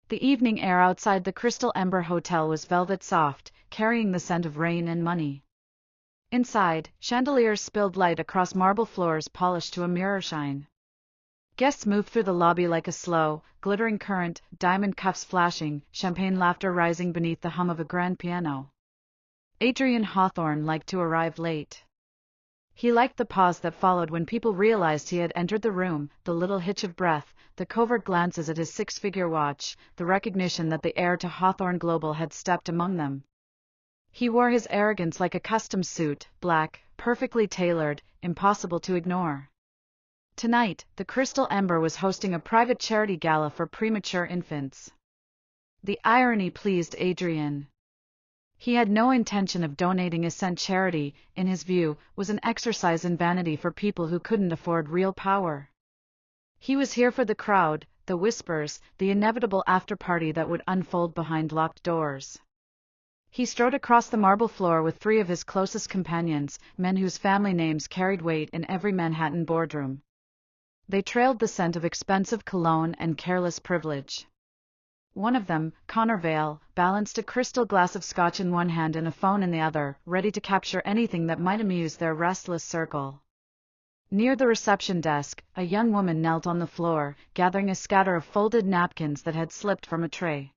The evening air outside the Crystal Ember Hotel was velvet soft, carrying the scent of rain and money. Inside, chandeliers spilled light across marble floors polished to a mirror shine. Guests moved through the lobby like a slow, glittering current, diamond cuffs flashing, champagne laughter rising beneath the hum of a grand piano. Adrian Hawthorne liked to arrive late. He liked the pause that followed when people realized he had entered the room, the little hitch of breath, the covert glances at his six-figure watch, the recognition that the heir to Hawthorne Global had stepped among them. He wore his arrogance like a custom suit, black, perfectly tailored, impossible to ignore. Tonight, the Crystal Ember was hosting a private charity gala for premature infants. The irony pleased Adrian. He had no intention of donating a cent. Charity, in his view, was an exercise in vanity for people who couldn't afford real power. He was here for the crowd, the whispers, the inevitable after-party that would unfold behind locked doors. He strode across the marble floor with three of his closest companions, men whose family names carried weight in every Manhattan boardroom. They trailed the scent of expensive cologne and careless privilege. One of them, Connor Vale, balanced a crystal glass of scotch in one hand and a phone in the other, ready to capture anything that might amuse their restless circle. Near the reception desk, a young woman knelt on the floor, gathering a scatter of folded napkins that had slipped from a tray.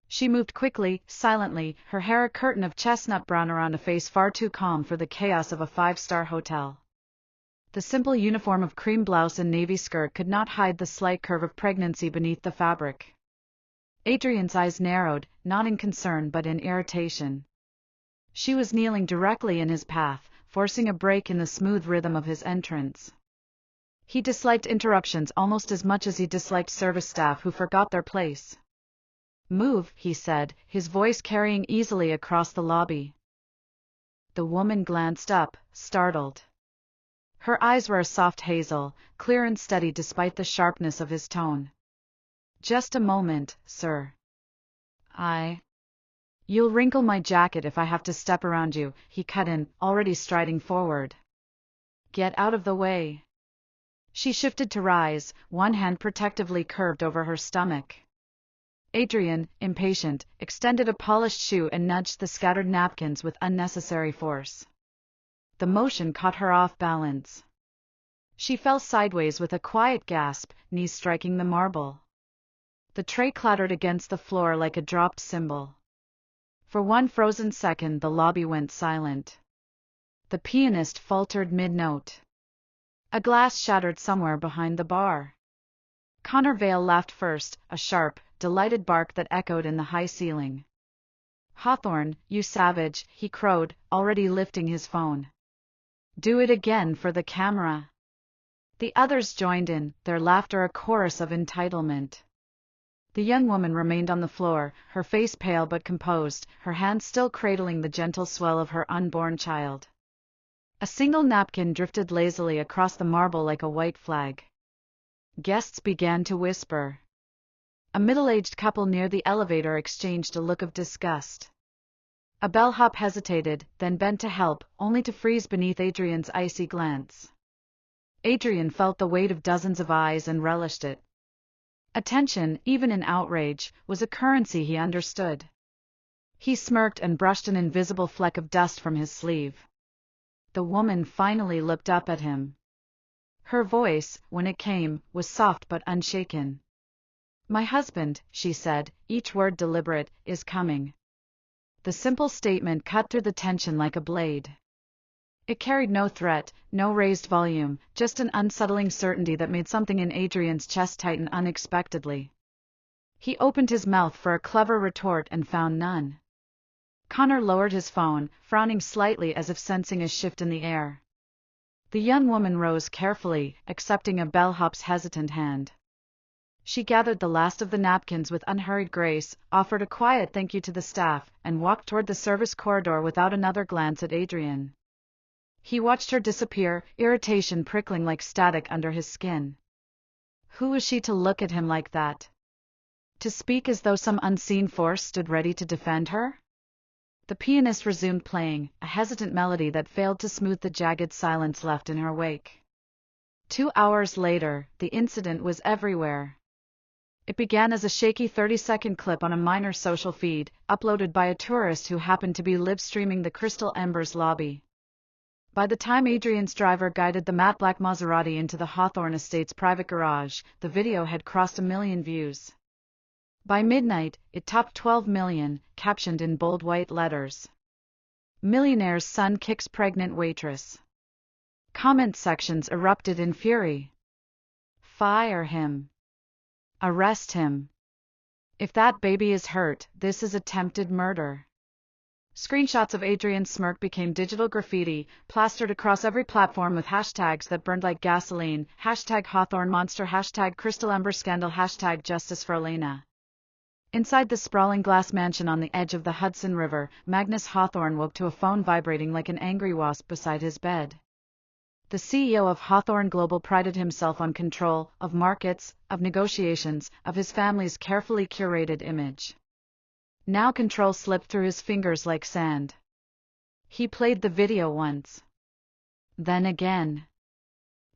She moved quickly, silently, her hair a curtain of chestnut brown around a face far too calm for the chaos of a five-star hotel. The simple uniform of cream blouse and navy skirt could not hide the slight curve of pregnancy beneath the fabric. Adrian's eyes narrowed, not in concern but in irritation. She was kneeling directly in his path, forcing a break in the smooth rhythm of his entrance. He disliked interruptions almost as much as he disliked service staff who forgot their place. "Move," he said, his voice carrying easily across the lobby. The woman glanced up, startled. Her eyes were a soft hazel, clear and steady despite the sharpness of his tone. "Just a moment, sir. You'll wrinkle my jacket if I have to step around you," he cut in, already striding forward. "Get out of the way." She shifted to rise, one hand protectively curved over her stomach. Adrian, impatient, extended a polished shoe and nudged the scattered napkins with unnecessary force. The motion caught her off balance. She fell sideways with a quiet gasp, knees striking the marble. The tray clattered against the floor like a dropped cymbal. For one frozen second the lobby went silent. The pianist faltered mid-note. A glass shattered somewhere behind the bar. Connor Vale laughed first, a sharp, delighted bark that echoed in the high ceiling. "Hawthorne, you savage," he crowed, already lifting his phone. "Do it again for the camera." The others joined in, their laughter a chorus of entitlement. The young woman remained on the floor, her face pale but composed, her hands still cradling the gentle swell of her unborn child. A single napkin drifted lazily across the marble like a white flag. Guests began to whisper. A middle-aged couple near the elevator exchanged a look of disgust. A bellhop hesitated, then bent to help, only to freeze beneath Adrian's icy glance. Adrian felt the weight of dozens of eyes and relished it. Attention, even in outrage, was a currency he understood. He smirked and brushed an invisible fleck of dust from his sleeve. The woman finally looked up at him. Her voice, when it came, was soft but unshaken. "My husband," she said, each word deliberate, "is coming." The simple statement cut through the tension like a blade. It carried no threat, no raised volume, just an unsettling certainty that made something in Adrian's chest tighten unexpectedly. He opened his mouth for a clever retort and found none. Connor lowered his phone, frowning slightly as if sensing a shift in the air. The young woman rose carefully, accepting a bellhop's hesitant hand. She gathered the last of the napkins with unhurried grace, offered a quiet thank you to the staff, and walked toward the service corridor without another glance at Adrian. He watched her disappear, irritation prickling like static under his skin. Who was she to look at him like that? To speak as though some unseen force stood ready to defend her? The pianist resumed playing, a hesitant melody that failed to smooth the jagged silence left in her wake. 2 hours later, the incident was everywhere. It began as a shaky 30-second clip on a minor social feed, uploaded by a tourist who happened to be live-streaming the Crystal Embers lobby. By the time Adrian's driver guided the matte black Maserati into the Hawthorne estate's private garage, the video had crossed 1 million views. By midnight, it topped 12 million, captioned in bold white letters. "Millionaire's son kicks pregnant waitress." Comment sections erupted in fury. "Fire him. Arrest him. If that baby is hurt, this is attempted murder." Screenshots of Adrian's smirk became digital graffiti, plastered across every platform with hashtags that burned like gasoline, #Hawthorne Monster, #Crystal Ember Scandal, #Justice for Elena. Inside the sprawling glass mansion on the edge of the Hudson River, Magnus Hawthorne woke to a phone vibrating like an angry wasp beside his bed. The CEO of Hawthorne Global prided himself on control, of markets, of negotiations, of his family's carefully curated image. Now control slipped through his fingers like sand. He played the video once. Then again.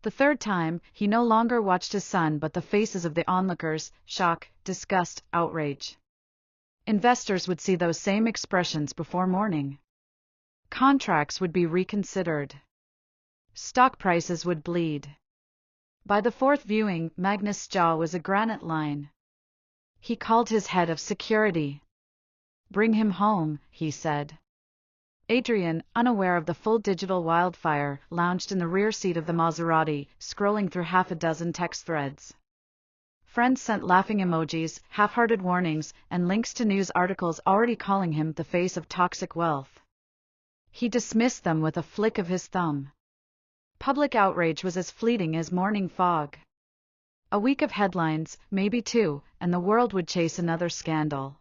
The third time, he no longer watched his son but the faces of the onlookers: shock, disgust, outrage. Investors would see those same expressions before morning. Contracts would be reconsidered. Stock prices would bleed. By the fourth viewing, Magnus' jaw was a granite line. He called his head of security. "Bring him home," he said. Adrian, unaware of the full digital wildfire, lounged in the rear seat of the Maserati, scrolling through half a dozen text threads. Friends sent laughing emojis, half-hearted warnings, and links to news articles already calling him the face of toxic wealth. He dismissed them with a flick of his thumb. Public outrage was as fleeting as morning fog. A week of headlines, maybe 2, and the world would chase another scandal.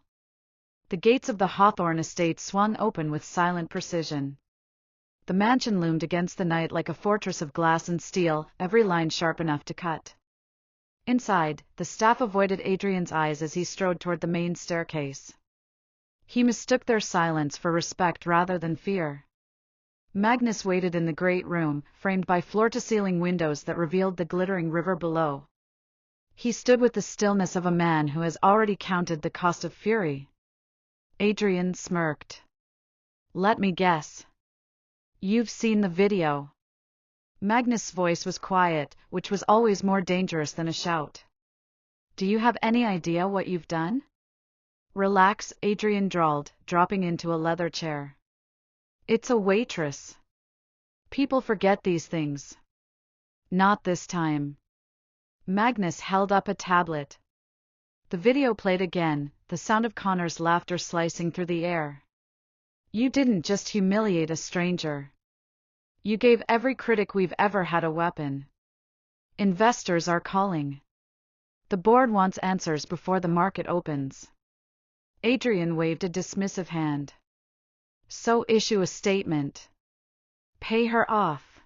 The gates of the Hawthorne estate swung open with silent precision. The mansion loomed against the night like a fortress of glass and steel, every line sharp enough to cut. Inside, the staff avoided Adrian's eyes as he strode toward the main staircase. He mistook their silence for respect rather than fear. Magnus waited in the great room, framed by floor-to-ceiling windows that revealed the glittering river below. He stood with the stillness of a man who has already counted the cost of fury. Adrian smirked. "Let me guess. You've seen the video." Magnus' voice was quiet, which was always more dangerous than a shout. "Do you have any idea what you've done?" "Relax," Adrian drawled, dropping into a leather chair. "It's a waitress. People forget these things. Not this time." Magnus held up a tablet. The video played again, the sound of Connor's laughter slicing through the air. "You didn't just humiliate a stranger. You gave every critic we've ever had a weapon. Investors are calling. The board wants answers before the market opens." Adrian waved a dismissive hand. "So issue a statement. Pay her off.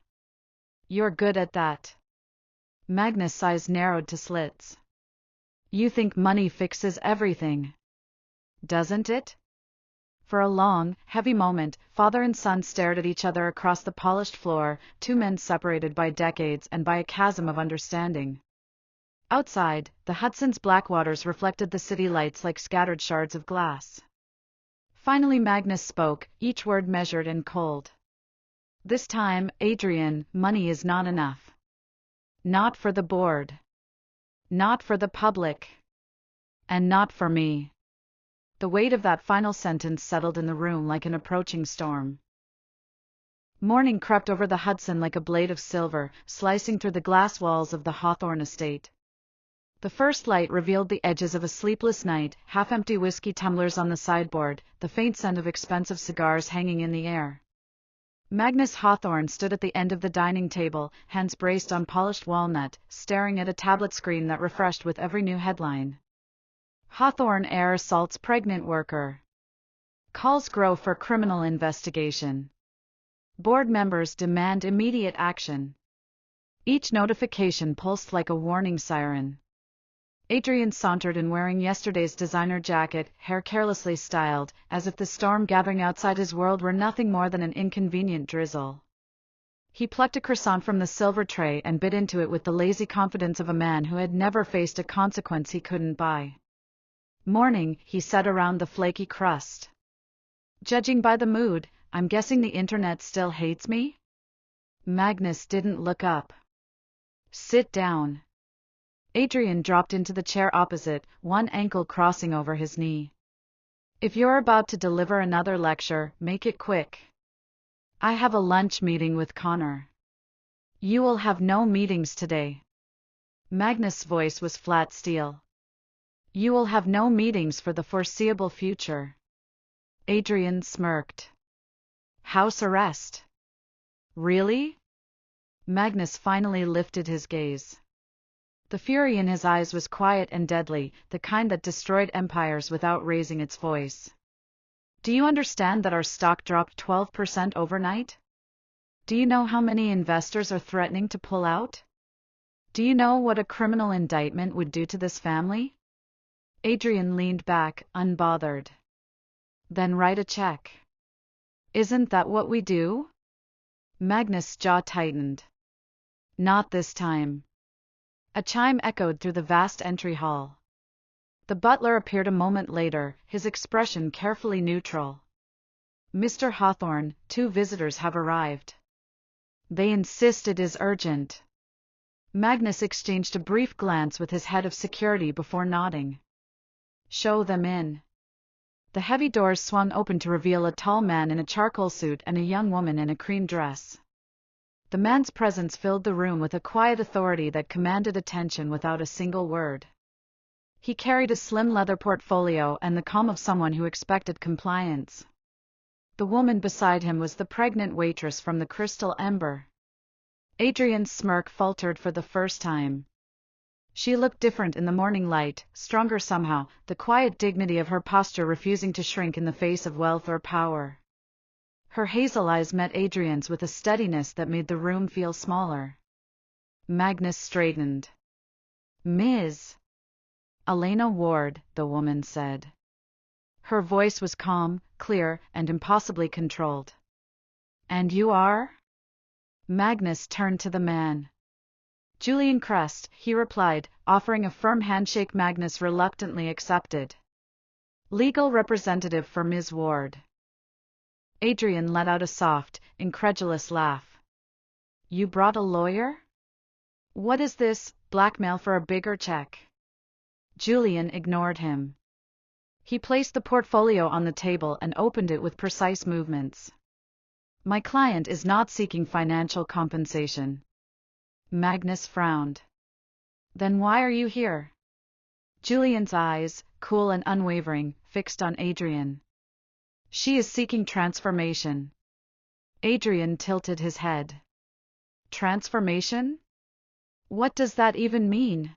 You're good at that." Magnus' eyes narrowed to slits. "You think money fixes everything. Doesn't it?" For a long, heavy moment, father and son stared at each other across the polished floor, two men separated by decades and by a chasm of understanding. Outside, the Hudson's black waters reflected the city lights like scattered shards of glass. Finally Magnus spoke, each word measured and cold. "This time, Adrian, money is not enough. Not for the board. Not for the public. And not for me." The weight of that final sentence settled in the room like an approaching storm. Morning crept over the Hudson like a blade of silver, slicing through the glass walls of the Hawthorne estate. The first light revealed the edges of a sleepless night, half-empty whiskey tumblers on the sideboard, the faint scent of expensive cigars hanging in the air. Magnus Hawthorne stood at the end of the dining table, hands braced on polished walnut, staring at a tablet screen that refreshed with every new headline. Hawthorne heir assaults pregnant worker. Calls grow for criminal investigation. Board members demand immediate action. Each notification pulsed like a warning siren. Adrian sauntered in wearing yesterday's designer jacket, hair carelessly styled, as if the storm gathering outside his world were nothing more than an inconvenient drizzle. He plucked a croissant from the silver tray and bit into it with the lazy confidence of a man who had never faced a consequence he couldn't buy. "Morning," he said around the flaky crust. "Judging by the mood, I'm guessing the internet still hates me?" Magnus didn't look up. "Sit down." Adrian dropped into the chair opposite, one ankle crossing over his knee. "If you're about to deliver another lecture, make it quick. I have a lunch meeting with Connor." "You will have no meetings today." Magnus' voice was flat steel. "You will have no meetings for the foreseeable future." Adrian smirked. "House arrest." "Really?" Magnus finally lifted his gaze. The fury in his eyes was quiet and deadly, the kind that destroyed empires without raising its voice. "Do you understand that our stock dropped 12% overnight? Do you know how many investors are threatening to pull out? Do you know what a criminal indictment would do to this family?" Adrian leaned back, unbothered. "Then write a check." "Isn't that what we do?" Magnus' jaw tightened. "Not this time." A chime echoed through the vast entry hall. The butler appeared a moment later, his expression carefully neutral. "Mr. Hawthorne, 2 visitors have arrived. They insist it is urgent." Magnus exchanged a brief glance with his head of security before nodding. "Show them in." The heavy doors swung open to reveal a tall man in a charcoal suit and a young woman in a cream dress. The man's presence filled the room with a quiet authority that commanded attention without a single word. He carried a slim leather portfolio and the calm of someone who expected compliance. The woman beside him was the pregnant waitress from the Crystal Ember. Adrian's smirk faltered for the first time. She looked different in the morning light, stronger somehow, the quiet dignity of her posture refusing to shrink in the face of wealth or power. Her hazel eyes met Adrian's with a steadiness that made the room feel smaller. Magnus straightened. "Ms. Elena Ward," the woman said. Her voice was calm, clear, and impossibly controlled. "And you are?" Magnus turned to the man. "Julian Crest," he replied, offering a firm handshake. Magnus reluctantly accepted. "Legal representative for Ms. Ward." Adrian let out a soft, incredulous laugh. "You brought a lawyer? What is this, blackmail for a bigger check?" Julian ignored him. He placed the portfolio on the table and opened it with precise movements. "My client is not seeking financial compensation." Magnus frowned. "Then why are you here?" Julian's eyes, cool and unwavering, fixed on Adrian. "She is seeking transformation." Adrian tilted his head. "Transformation? What does that even mean?"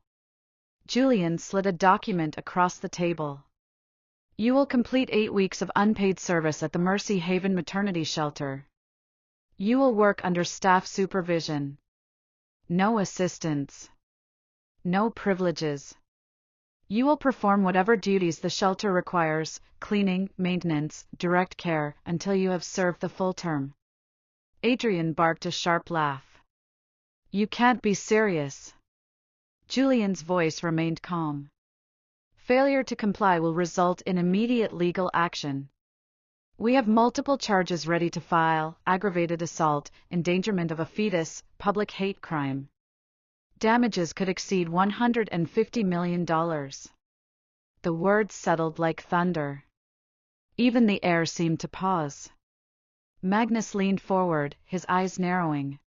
Julian slid a document across the table. "You will complete 8 weeks of unpaid service at the Mercy Haven maternity shelter. You will work under staff supervision. No assistants. No privileges. You will perform whatever duties the shelter requires, cleaning, maintenance, direct care, until you have served the full term." Adrian barked a sharp laugh. "You can't be serious." Julian's voice remained calm. "Failure to comply will result in immediate legal action. We have multiple charges ready to file: aggravated assault, endangerment of a fetus, public hate crime. Damages could exceed $150 million. The words settled like thunder. Even the air seemed to pause. Magnus leaned forward, his eyes narrowing.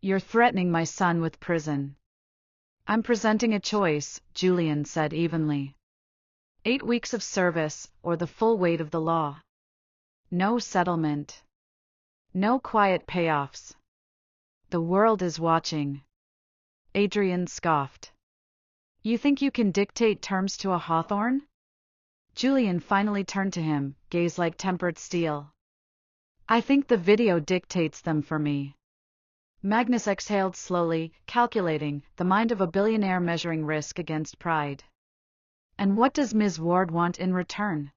"You're threatening my son with prison." "I'm presenting a choice," Julian said evenly. 8 weeks of service, or the full weight of the law. No settlement. No quiet payoffs. The world is watching. Adrian scoffed. "You think you can dictate terms to a Hawthorne?" Julian finally turned to him, gaze like tempered steel. "I think the video dictates them for me." Magnus exhaled slowly, calculating, the mind of a billionaire measuring risk against pride. "And what does Ms. Ward want in return?"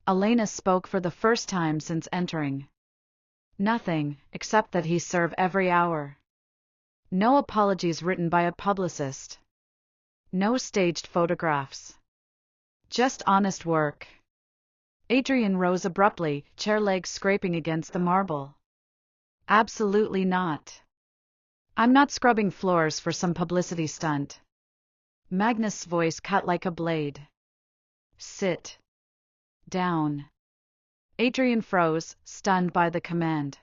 Elena spoke for the first time since entering. Nothing, except that he serve every hour. No apologies written by a publicist. No staged photographs. Just honest work. Adrian rose abruptly, chair legs scraping against the marble. Absolutely not. I'm not scrubbing floors for some publicity stunt. Magnus' voice cut like a blade. Sit down. Adrian froze, stunned by the command.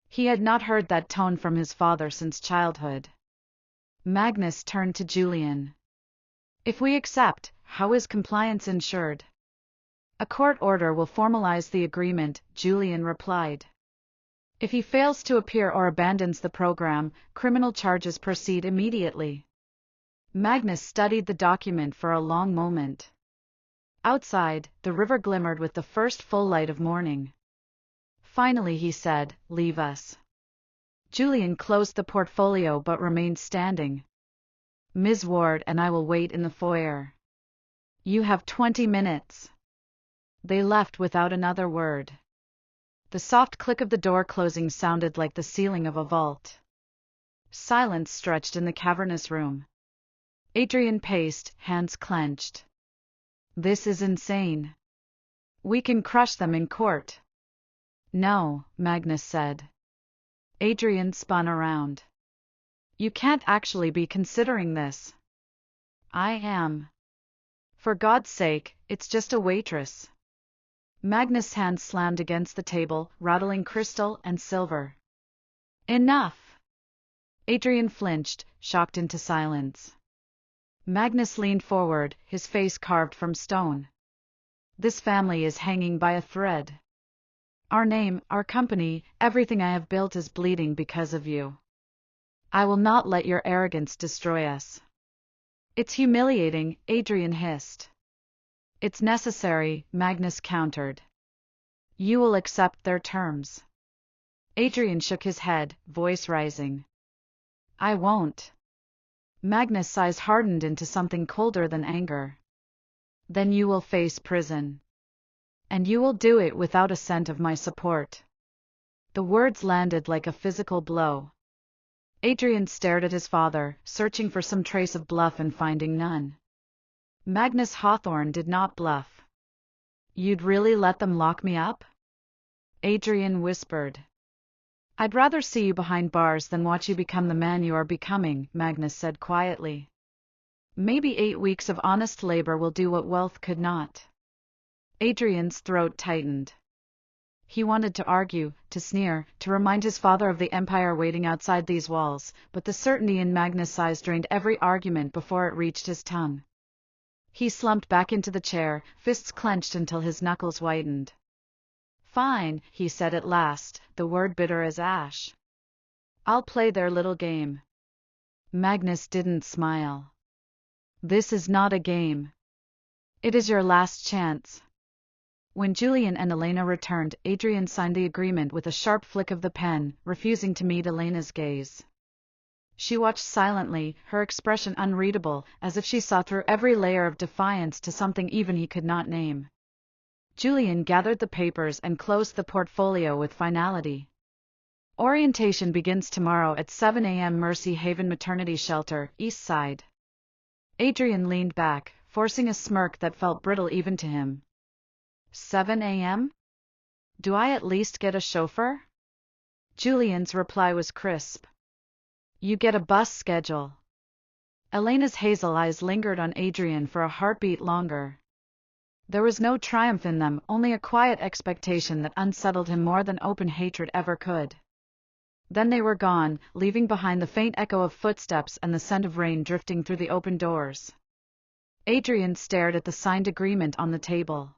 He had not heard that tone from his father since childhood. Magnus turned to Julian. If we accept, how is compliance ensured? A court order will formalize the agreement, Julian replied. If he fails to appear or abandons the program, criminal charges proceed immediately. Magnus studied the document for a long moment. Outside, the river glimmered with the first full light of morning. Finally he said, "Leave us." Julian closed the portfolio but remained standing. "Ms. Ward and I will wait in the foyer." "You have 20 minutes." They left without another word. The soft click of the door closing sounded like the ceiling of a vault. Silence stretched in the cavernous room. Adrian paced, hands clenched. This is insane. We can crush them in court. No, Magnus said. Adrian spun around. You can't actually be considering this. I am. For God's sake, it's just a waitress. Magnus' hand slammed against the table, rattling crystal and silver. Enough! Adrian flinched, shocked into silence. Magnus leaned forward, his face carved from stone. This family is hanging by a thread. Our name, our company, everything I have built is bleeding because of you. I will not let your arrogance destroy us. It's humiliating, Adrian hissed. It's necessary, Magnus countered. You will accept their terms. Adrian shook his head, voice rising. I won't. Magnus' eyes hardened into something colder than anger. Then you will face prison. And you will do it without a cent of my support. The words landed like a physical blow. Adrian stared at his father, searching for some trace of bluff and finding none. Magnus Hawthorne did not bluff. You'd really let them lock me up? Adrian whispered. I'd rather see you behind bars than watch you become the man you are becoming, Magnus said quietly. Maybe 8 weeks of honest labor will do what wealth could not. Adrian's throat tightened. He wanted to argue, to sneer, to remind his father of the empire waiting outside these walls, but the certainty in Magnus' eyes drained every argument before it reached his tongue. He slumped back into the chair, fists clenched until his knuckles whitened. Fine, he said at last, the word bitter as ash. I'll play their little game. Magnus didn't smile. This is not a game. It is your last chance. When Julian and Elena returned, Adrian signed the agreement with a sharp flick of the pen, refusing to meet Elena's gaze. She watched silently, her expression unreadable, as if she saw through every layer of defiance to something even he could not name. Julian gathered the papers and closed the portfolio with finality. Orientation begins tomorrow at 7 a.m. Mercy Haven Maternity Shelter, East Side. Adrian leaned back, forcing a smirk that felt brittle even to him. 7 a.m.? Do I at least get a chauffeur? Julian's reply was crisp. You get a bus schedule. Elena's hazel eyes lingered on Adrian for a heartbeat longer. There was no triumph in them, only a quiet expectation that unsettled him more than open hatred ever could. Then they were gone, leaving behind the faint echo of footsteps and the scent of rain drifting through the open doors. Adrian stared at the signed agreement on the table.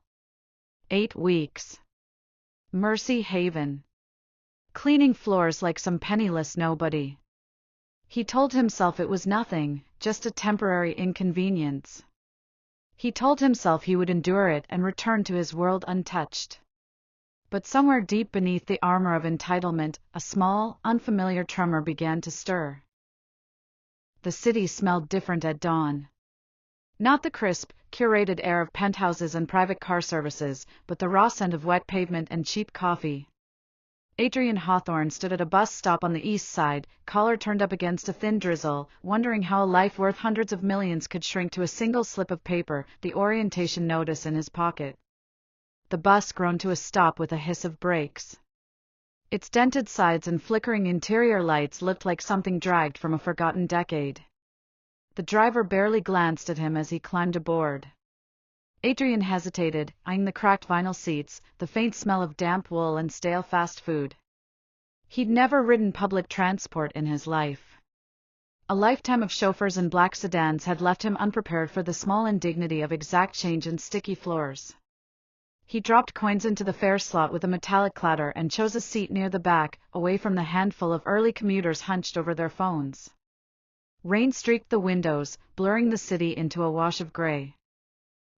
8 weeks. Mercy Haven. Cleaning floors like some penniless nobody. He told himself it was nothing, just a temporary inconvenience. He told himself he would endure it and return to his world untouched. But somewhere deep beneath the armor of entitlement, a small, unfamiliar tremor began to stir. The city smelled different at dawn. Not the crisp, curated air of penthouses and private car services, but the raw scent of wet pavement and cheap coffee. Adrian Hawthorne stood at a bus stop on the east side, collar turned up against a thin drizzle, wondering how a life worth hundreds of millions could shrink to a single slip of paper, the orientation notice in his pocket. The bus groaned to a stop with a hiss of brakes. Its dented sides and flickering interior lights looked like something dragged from a forgotten decade. The driver barely glanced at him as he climbed aboard. Adrian hesitated, eyeing the cracked vinyl seats, the faint smell of damp wool and stale fast food. He'd never ridden public transport in his life. A lifetime of chauffeurs and black sedans had left him unprepared for the small indignity of exact change and sticky floors. He dropped coins into the fare slot with a metallic clatter and chose a seat near the back, away from the handful of early commuters hunched over their phones. Rain streaked the windows, blurring the city into a wash of gray.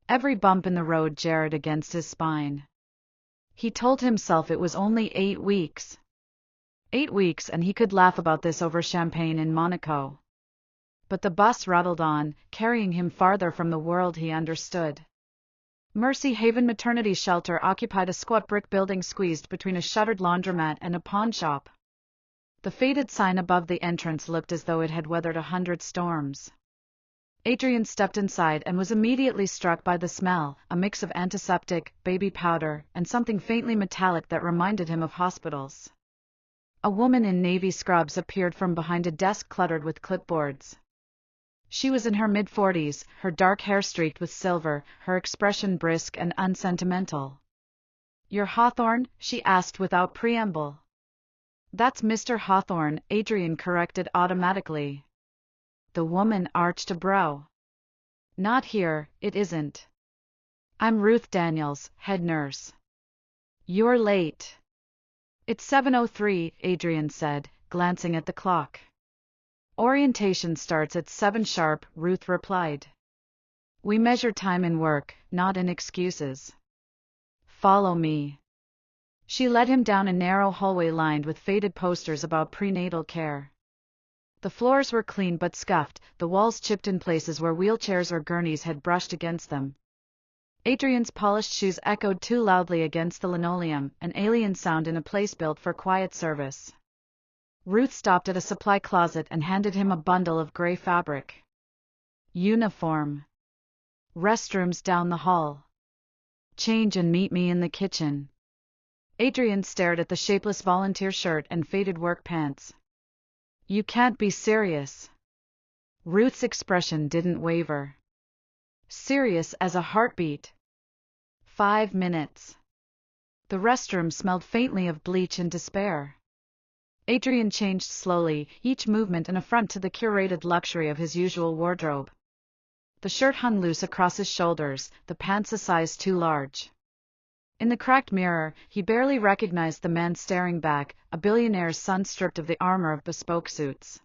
Every bump in the road jarred against his spine. He told himself it was only 8 weeks. 8 weeks, and he could laugh about this over champagne in Monaco. But the bus rattled on, carrying him farther from the world he understood. Mercy Haven Maternity Shelter occupied a squat brick building squeezed between a shuttered laundromat and a pawn shop. The faded sign above the entrance looked as though it had weathered 100 storms. Adrian stepped inside and was immediately struck by the smell, a mix of antiseptic, baby powder, and something faintly metallic that reminded him of hospitals. A woman in navy scrubs appeared from behind a desk cluttered with clipboards. She was in her mid-40s, her dark hair streaked with silver, her expression brisk and unsentimental. "You're Hawthorne?" she asked without preamble. "That's Mr. Hawthorne," Adrian corrected automatically. The woman arched a brow. "Not here, it isn't. I'm Ruth Daniels, head nurse." "You're late." "It's 7:03, Adrian said, glancing at the clock. "Orientation starts at 7 sharp, Ruth replied. "We measure time in work, not in excuses. Follow me." She led him down a narrow hallway lined with faded posters about prenatal care. The floors were clean but scuffed, the walls chipped in places where wheelchairs or gurneys had brushed against them. Adrian's polished shoes echoed too loudly against the linoleum, an alien sound in a place built for quiet service. Ruth stopped at a supply closet and handed him a bundle of gray fabric. "Uniform. Restrooms down the hall. Change and meet me in the kitchen." Adrian stared at the shapeless volunteer shirt and faded work pants. "You can't be serious." Ruth's expression didn't waver. "Serious as a heartbeat." 5 minutes. The restroom smelled faintly of bleach and despair. Adrian changed slowly, each movement an affront to the curated luxury of his usual wardrobe. The shirt hung loose across his shoulders, the pants a size too large. In the cracked mirror, he barely recognized the man staring back, a billionaire's son stripped of the armor of bespoke suits.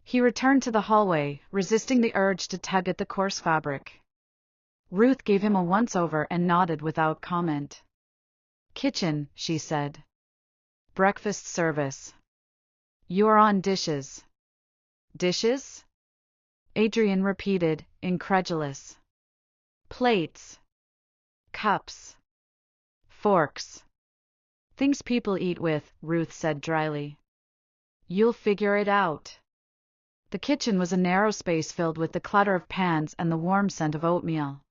He returned to the hallway, resisting the urge to tug at the coarse fabric. Ruth gave him a once-over and nodded without comment. "Kitchen," she said. "Breakfast service. You're on dishes." "Dishes?" Adrian repeated, incredulous. "Plates. Cups. Forks. Things people eat with," Ruth said dryly. "You'll figure it out." The kitchen was a narrow space filled with the clatter of pans and the warm scent of oatmeal.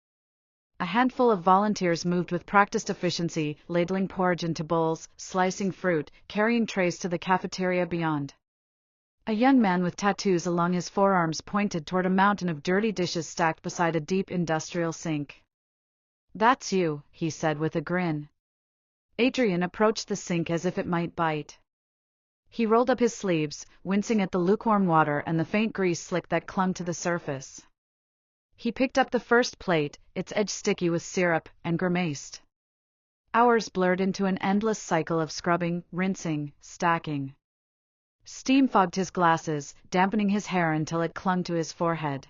A handful of volunteers moved with practiced efficiency, ladling porridge into bowls, slicing fruit, carrying trays to the cafeteria beyond. A young man with tattoos along his forearms pointed toward a mountain of dirty dishes stacked beside a deep industrial sink. "That's you," he said with a grin. Adrian approached the sink as if it might bite. He rolled up his sleeves, wincing at the lukewarm water and the faint grease slick that clung to the surface. He picked up the first plate, its edge sticky with syrup, and grimaced. Hours blurred into an endless cycle of scrubbing, rinsing, stacking. Steam fogged his glasses, dampening his hair until it clung to his forehead.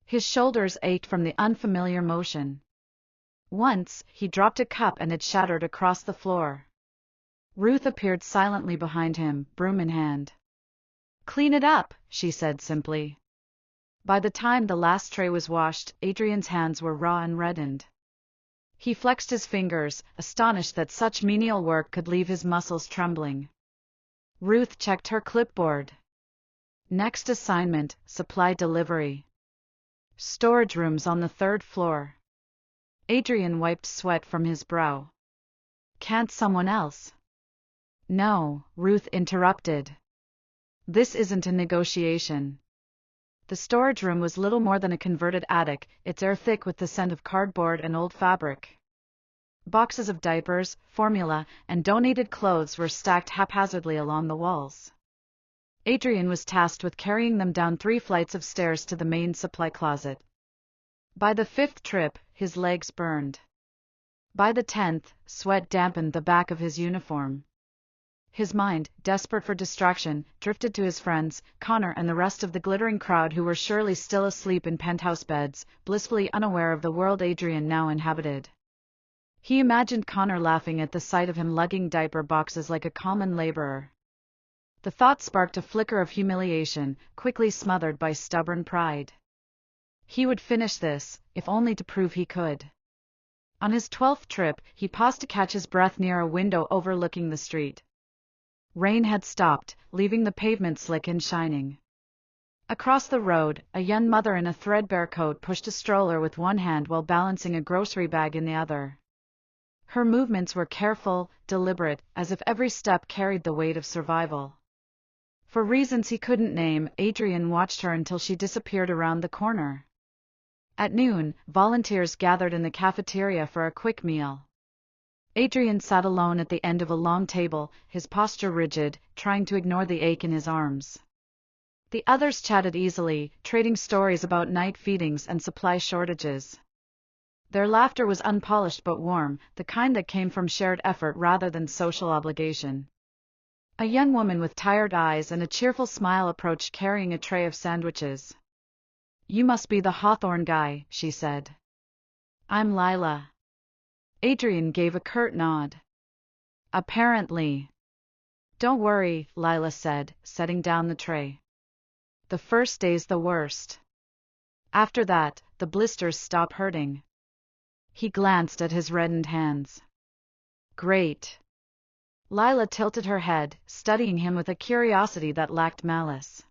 His shoulders ached from the unfamiliar motion. Once, he dropped a cup and it shattered across the floor. Ruth appeared silently behind him, broom in hand. "Clean it up," she said simply. By the time the last tray was washed, Adrian's hands were raw and reddened. He flexed his fingers, astonished that such menial work could leave his muscles trembling. Ruth checked her clipboard. Next assignment, supply delivery. Storage rooms on the 3rd floor. Adrian wiped sweat from his brow. Can't someone else? No, Ruth interrupted. This isn't a negotiation. The storage room was little more than a converted attic, its air thick with the scent of cardboard and old fabric. Boxes of diapers, formula, and donated clothes were stacked haphazardly along the walls. Adrian was tasked with carrying them down 3 flights of stairs to the main supply closet. By the 5th trip, his legs burned. By the 10th, sweat dampened the back of his uniform. His mind, desperate for distraction, drifted to his friends, Connor and the rest of the glittering crowd who were surely still asleep in penthouse beds, blissfully unaware of the world Adrian now inhabited. He imagined Connor laughing at the sight of him lugging diaper boxes like a common laborer. The thought sparked a flicker of humiliation, quickly smothered by stubborn pride. He would finish this, if only to prove he could. On his 12th trip, he paused to catch his breath near a window overlooking the street. Rain had stopped, leaving the pavement slick and shining. Across the road, a young mother in a threadbare coat pushed a stroller with one hand while balancing a grocery bag in the other. Her movements were careful, deliberate, as if every step carried the weight of survival. For reasons he couldn't name, Adrian watched her until she disappeared around the corner. At noon, volunteers gathered in the cafeteria for a quick meal. Adrian sat alone at the end of a long table, his posture rigid, trying to ignore the ache in his arms. The others chatted easily, trading stories about night feedings and supply shortages. Their laughter was unpolished but warm, the kind that came from shared effort rather than social obligation. A young woman with tired eyes and a cheerful smile approached carrying a tray of sandwiches. "You must be the Hawthorne guy," she said. "I'm Lila." Adrian gave a curt nod. "Apparently." "Don't worry," Lila said, setting down the tray. "The first day's the worst. After that, the blisters stop hurting." He glanced at his reddened hands. "Great." Lila tilted her head, studying him with a curiosity that lacked malice.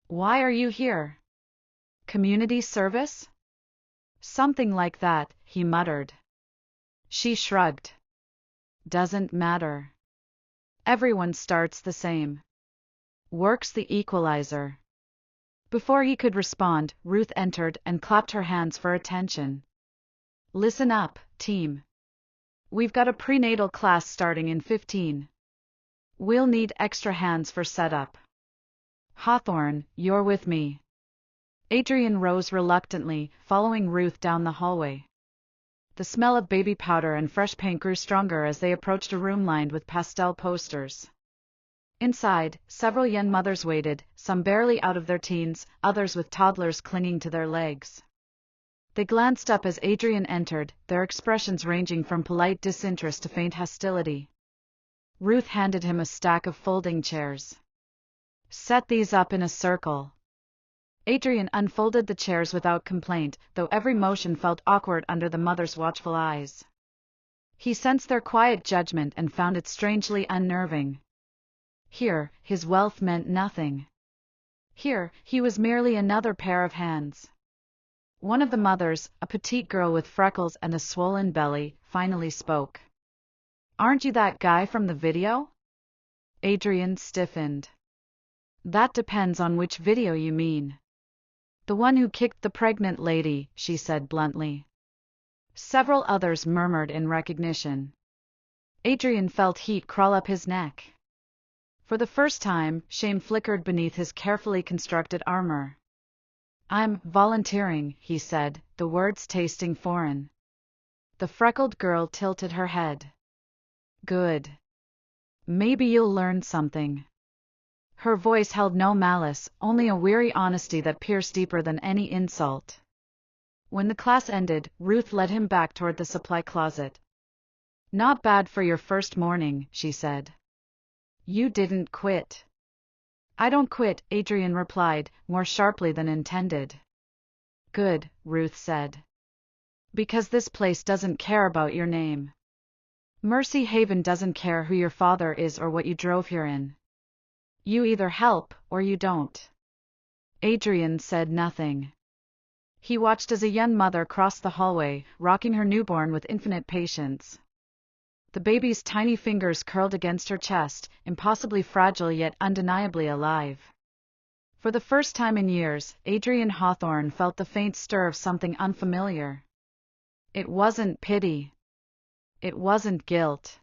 "Why are you here? Community service?" "Something like that," he muttered. She shrugged. "Doesn't matter. Everyone starts the same. Work's the equalizer." Before he could respond, Ruth entered and clapped her hands for attention. "Listen up, team. We've got a prenatal class starting in 15. We'll need extra hands for setup. Hawthorne, you're with me." Adrian rose reluctantly, following Ruth down the hallway. The smell of baby powder and fresh paint grew stronger as they approached a room lined with pastel posters. Inside, several young mothers waited, some barely out of their teens, others with toddlers clinging to their legs. They glanced up as Adrian entered, their expressions ranging from polite disinterest to faint hostility. Ruth handed him a stack of folding chairs. "Set these up in a circle." Adrian unfolded the chairs without complaint, though every motion felt awkward under the mother's watchful eyes. He sensed their quiet judgment and found it strangely unnerving. Here, his wealth meant nothing. Here, he was merely another pair of hands. One of the mothers, a petite girl with freckles and a swollen belly, finally spoke. "Aren't you that guy from the video?" Adrian stiffened. "That depends on which video you mean." "The one who kicked the pregnant lady," she said bluntly. Several others murmured in recognition. Adrian felt heat crawl up his neck. For the first time, shame flickered beneath his carefully constructed armor. "I'm volunteering," he said, the words tasting foreign. The freckled girl tilted her head. "Good. Maybe you'll learn something." Her voice held no malice, only a weary honesty that pierced deeper than any insult. When the class ended, Ruth led him back toward the supply closet. "Not bad for your first morning," she said. "You didn't quit." "I don't quit," Adrian replied, more sharply than intended. "Good," Ruth said. Because this place doesn't care about your name. Mercy Haven doesn't care who your father is or what you drove here in. You either help, or you don't. Adrian said nothing. He watched as a young mother crossed the hallway, rocking her newborn with infinite patience. The baby's tiny fingers curled against her chest, impossibly fragile yet undeniably alive. For the first time in years, Adrian Hawthorne felt the faint stir of something unfamiliar. It wasn't pity. It wasn't guilt.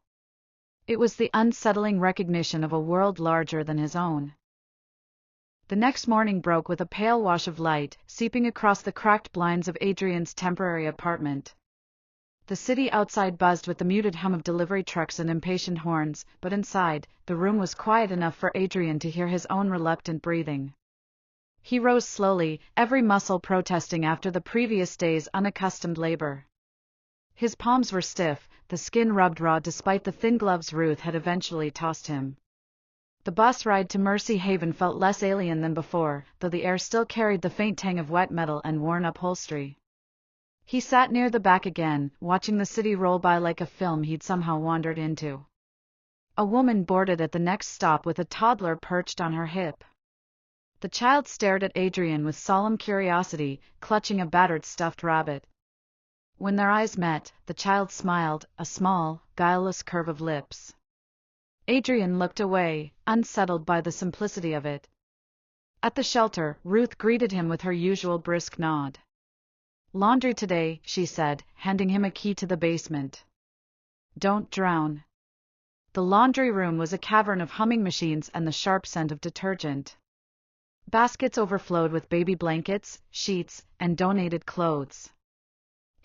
It was the unsettling recognition of a world larger than his own. The next morning broke with a pale wash of light, seeping across the cracked blinds of Adrian's temporary apartment. The city outside buzzed with the muted hum of delivery trucks and impatient horns, but inside, the room was quiet enough for Adrian to hear his own reluctant breathing. He rose slowly, every muscle protesting after the previous day's unaccustomed labor. His palms were stiff, the skin rubbed raw despite the thin gloves Ruth had eventually tossed him. The bus ride to Mercy Haven felt less alien than before, though the air still carried the faint tang of wet metal and worn upholstery. He sat near the back again, watching the city roll by like a film he'd somehow wandered into. A woman boarded at the next stop with a toddler perched on her hip. The child stared at Adrian with solemn curiosity, clutching a battered stuffed rabbit. When their eyes met, the child smiled, a small, guileless curve of lips. Adrian looked away, unsettled by the simplicity of it. At the shelter, Ruth greeted him with her usual brisk nod. "Laundry today," she said, handing him a key to the basement. "Don't drown." The laundry room was a cavern of humming machines and the sharp scent of detergent. Baskets overflowed with baby blankets, sheets, and donated clothes.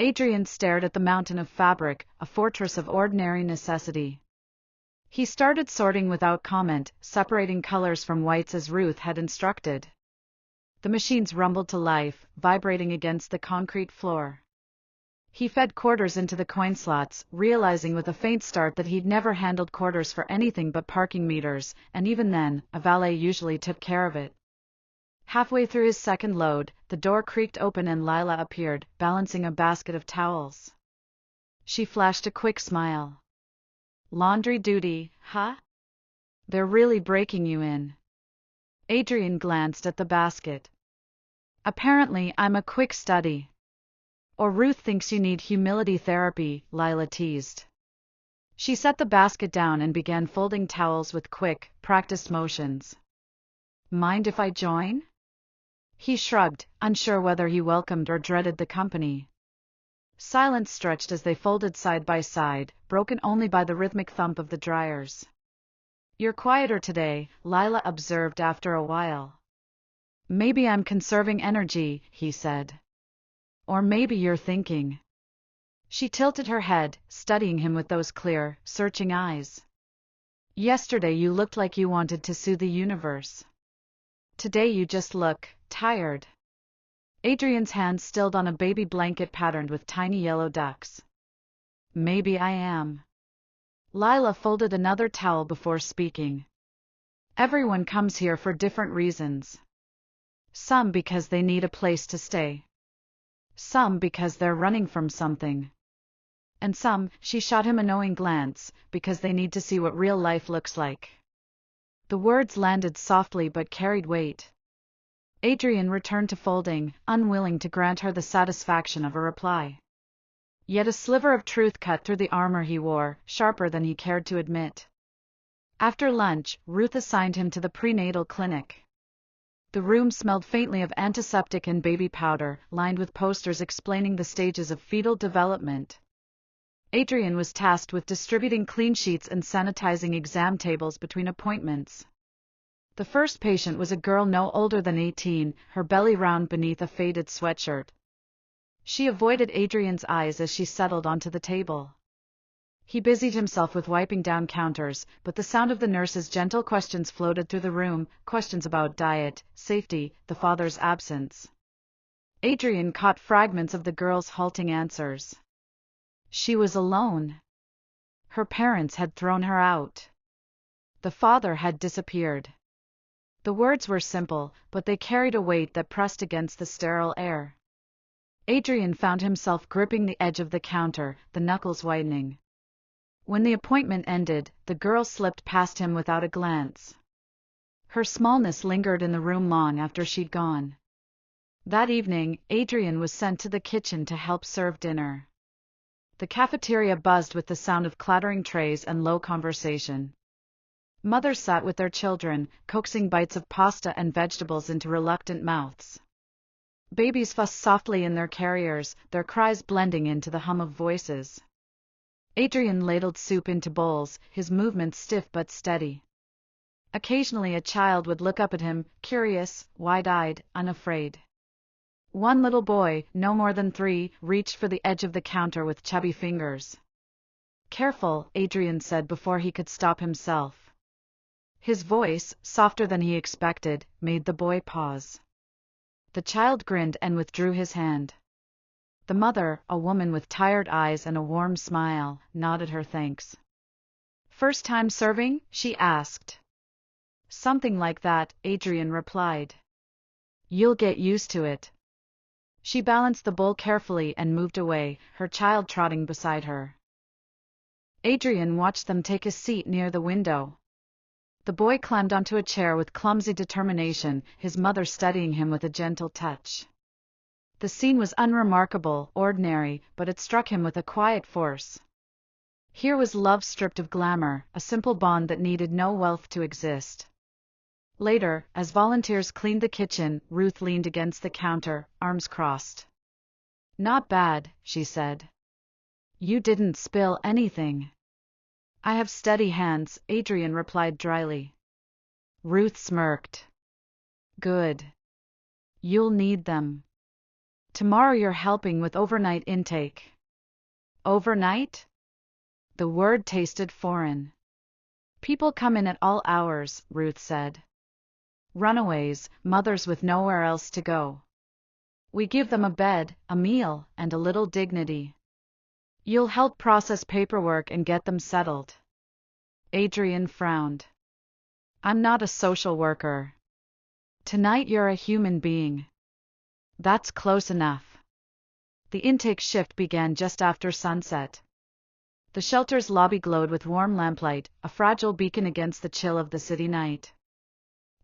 Adrian stared at the mountain of fabric, a fortress of ordinary necessity. He started sorting without comment, separating colors from whites as Ruth had instructed. The machines rumbled to life, vibrating against the concrete floor. He fed quarters into the coin slots, realizing with a faint start that he'd never handled quarters for anything but parking meters, and even then, a valet usually took care of it. Halfway through his second load, the door creaked open and Lila appeared, balancing a basket of towels. She flashed a quick smile. "Laundry duty, huh? They're really breaking you in." Adrian glanced at the basket. "Apparently I'm a quick study. Or Ruth thinks you need humility therapy," Lila teased. She set the basket down and began folding towels with quick, practiced motions. "Mind if I join?" He shrugged, unsure whether he welcomed or dreaded the company. Silence stretched as they folded side by side, broken only by the rhythmic thump of the dryers. "You're quieter today," Lila observed after a while. "Maybe I'm conserving energy," he said. "Or maybe you're thinking." She tilted her head, studying him with those clear, searching eyes. "Yesterday you looked like you wanted to soothe the universe. Today you just look tired." Adrian's hand stilled on a baby blanket patterned with tiny yellow ducks. "Maybe I am." Lila folded another towel before speaking. "Everyone comes here for different reasons. Some because they need a place to stay. Some because they're running from something. And some," she shot him a knowing glance, "because they need to see what real life looks like." The words landed softly but carried weight. Adrian returned to folding, unwilling to grant her the satisfaction of a reply. Yet a sliver of truth cut through the armor he wore, sharper than he cared to admit. After lunch, Ruth assigned him to the prenatal clinic. The room smelled faintly of antiseptic and baby powder, lined with posters explaining the stages of fetal development. Adrian was tasked with distributing clean sheets and sanitizing exam tables between appointments. The first patient was a girl no older than 18, her belly round beneath a faded sweatshirt. She avoided Adrian's eyes as she settled onto the table. He busied himself with wiping down counters, but the sound of the nurse's gentle questions floated through the room, questions about diet, safety, the father's absence. Adrian caught fragments of the girl's halting answers. She was alone. Her parents had thrown her out. The father had disappeared. The words were simple, but they carried a weight that pressed against the sterile air. Adrian found himself gripping the edge of the counter, the knuckles whitening. When the appointment ended, the girl slipped past him without a glance. Her smallness lingered in the room long after she'd gone. That evening, Adrian was sent to the kitchen to help serve dinner. The cafeteria buzzed with the sound of clattering trays and low conversation. Mothers sat with their children, coaxing bites of pasta and vegetables into reluctant mouths. Babies fussed softly in their carriers, their cries blending into the hum of voices. Adrian ladled soup into bowls, his movements stiff but steady. Occasionally a child would look up at him, curious, wide-eyed, unafraid. One little boy, no more than 3, reached for the edge of the counter with chubby fingers. "Careful," Adrian said before he could stop himself. His voice, softer than he expected, made the boy pause. The child grinned and withdrew his hand. The mother, a woman with tired eyes and a warm smile, nodded her thanks. "First time serving?" she asked. "Something like that," Adrian replied. "You'll get used to it." She balanced the bowl carefully and moved away, her child trotting beside her. Adrian watched them take a seat near the window. The boy climbed onto a chair with clumsy determination, his mother steadying him with a gentle touch. The scene was unremarkable, ordinary, but it struck him with a quiet force. Here was love stripped of glamour, a simple bond that needed no wealth to exist. Later, as volunteers cleaned the kitchen, Ruth leaned against the counter, arms crossed. "Not bad," she said. "You didn't spill anything." "I have steady hands," Adrian replied dryly. Ruth smirked. "Good. You'll need them. Tomorrow you're helping with overnight intake." "Overnight?" The word tasted foreign. "People come in at all hours," Ruth said. "Runaways, mothers with nowhere else to go. We give them a bed, a meal, and a little dignity. You'll help process paperwork and get them settled." Adrian frowned. "I'm not a social worker. Tonight you're a human being." "That's close enough." The intake shift began just after sunset. The shelter's lobby glowed with warm lamplight, a fragile beacon against the chill of the city night.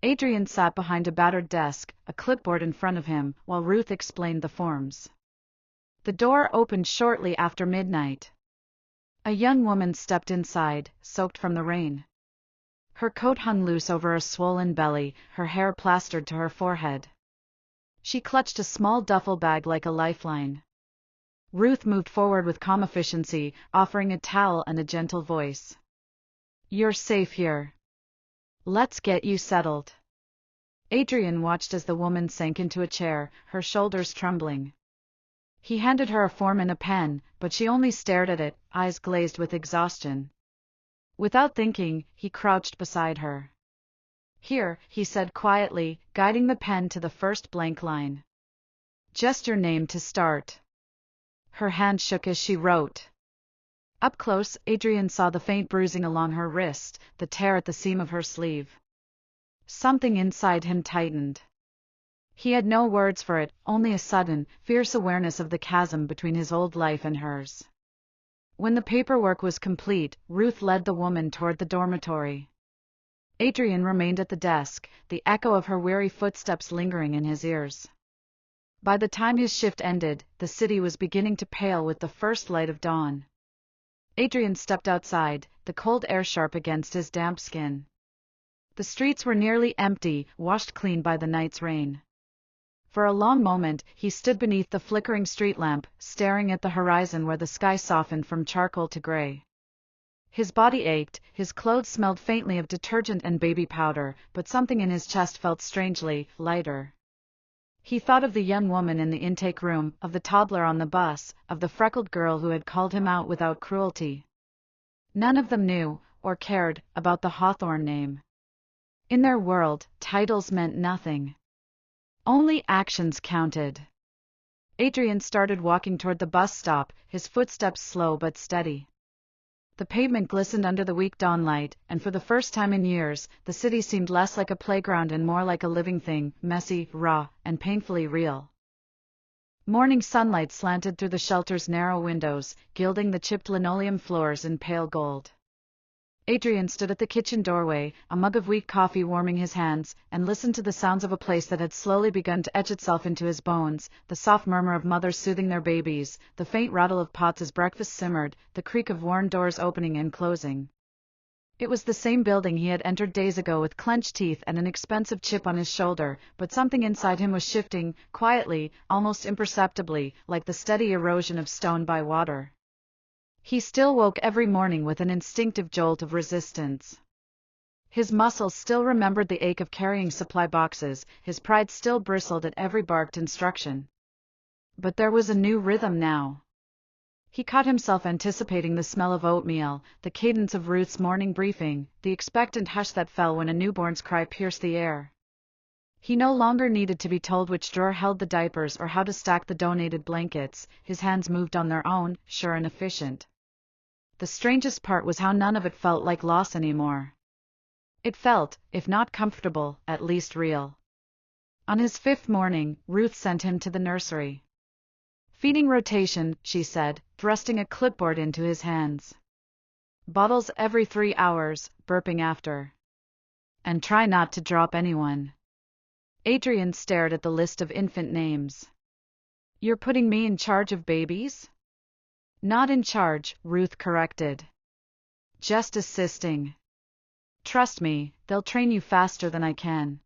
Adrian sat behind a battered desk, a clipboard in front of him, while Ruth explained the forms. The door opened shortly after midnight. A young woman stepped inside, soaked from the rain. Her coat hung loose over a swollen belly, her hair plastered to her forehead. She clutched a small duffel bag like a lifeline. Ruth moved forward with calm efficiency, offering a towel and a gentle voice. "You're safe here. Let's get you settled." Adrian watched as the woman sank into a chair, her shoulders trembling. He handed her a form and a pen, but she only stared at it, eyes glazed with exhaustion. Without thinking, he crouched beside her. "Here," he said quietly, guiding the pen to the first blank line. "Just your name to start." Her hand shook as she wrote. Up close, Adrian saw the faint bruising along her wrist, the tear at the seam of her sleeve. Something inside him tightened. He had no words for it, only a sudden, fierce awareness of the chasm between his old life and hers. When the paperwork was complete, Ruth led the woman toward the dormitory. Adrian remained at the desk, the echo of her weary footsteps lingering in his ears. By the time his shift ended, the city was beginning to pale with the first light of dawn. Adrian stepped outside, the cold air sharp against his damp skin. The streets were nearly empty, washed clean by the night's rain. For a long moment, he stood beneath the flickering street lamp, staring at the horizon where the sky softened from charcoal to gray. His body ached, his clothes smelled faintly of detergent and baby powder, but something in his chest felt strangely lighter. He thought of the young woman in the intake room, of the toddler on the bus, of the freckled girl who had called him out without cruelty. None of them knew, or cared, about the Hawthorne name. In their world, titles meant nothing. Only actions counted. Adrian started walking toward the bus stop, his footsteps slow but steady. The pavement glistened under the weak dawnlight, and for the first time in years, the city seemed less like a playground and more like a living thing, messy, raw, and painfully real. Morning sunlight slanted through the shelter's narrow windows, gilding the chipped linoleum floors in pale gold. Adrian stood at the kitchen doorway, a mug of weak coffee warming his hands, and listened to the sounds of a place that had slowly begun to etch itself into his bones, the soft murmur of mothers soothing their babies, the faint rattle of pots as breakfast simmered, the creak of worn doors opening and closing. It was the same building he had entered days ago with clenched teeth and an expensive chip on his shoulder, but something inside him was shifting, quietly, almost imperceptibly, like the steady erosion of stone by water. He still woke every morning with an instinctive jolt of resistance. His muscles still remembered the ache of carrying supply boxes, his pride still bristled at every barked instruction. But there was a new rhythm now. He caught himself anticipating the smell of oatmeal, the cadence of Ruth's morning briefing, the expectant hush that fell when a newborn's cry pierced the air. He no longer needed to be told which drawer held the diapers or how to stack the donated blankets. His hands moved on their own, sure and efficient. The strangest part was how none of it felt like loss anymore. It felt, if not comfortable, at least real. On his 5th morning, Ruth sent him to the nursery. "Feeding rotation," she said, thrusting a clipboard into his hands. "Bottles every 3 hours, burping after. And try not to drop anyone." Adrian stared at the list of infant names. "You're putting me in charge of babies?" "Not in charge," Ruth corrected. "Just assisting. Trust me, they'll train you faster than I can."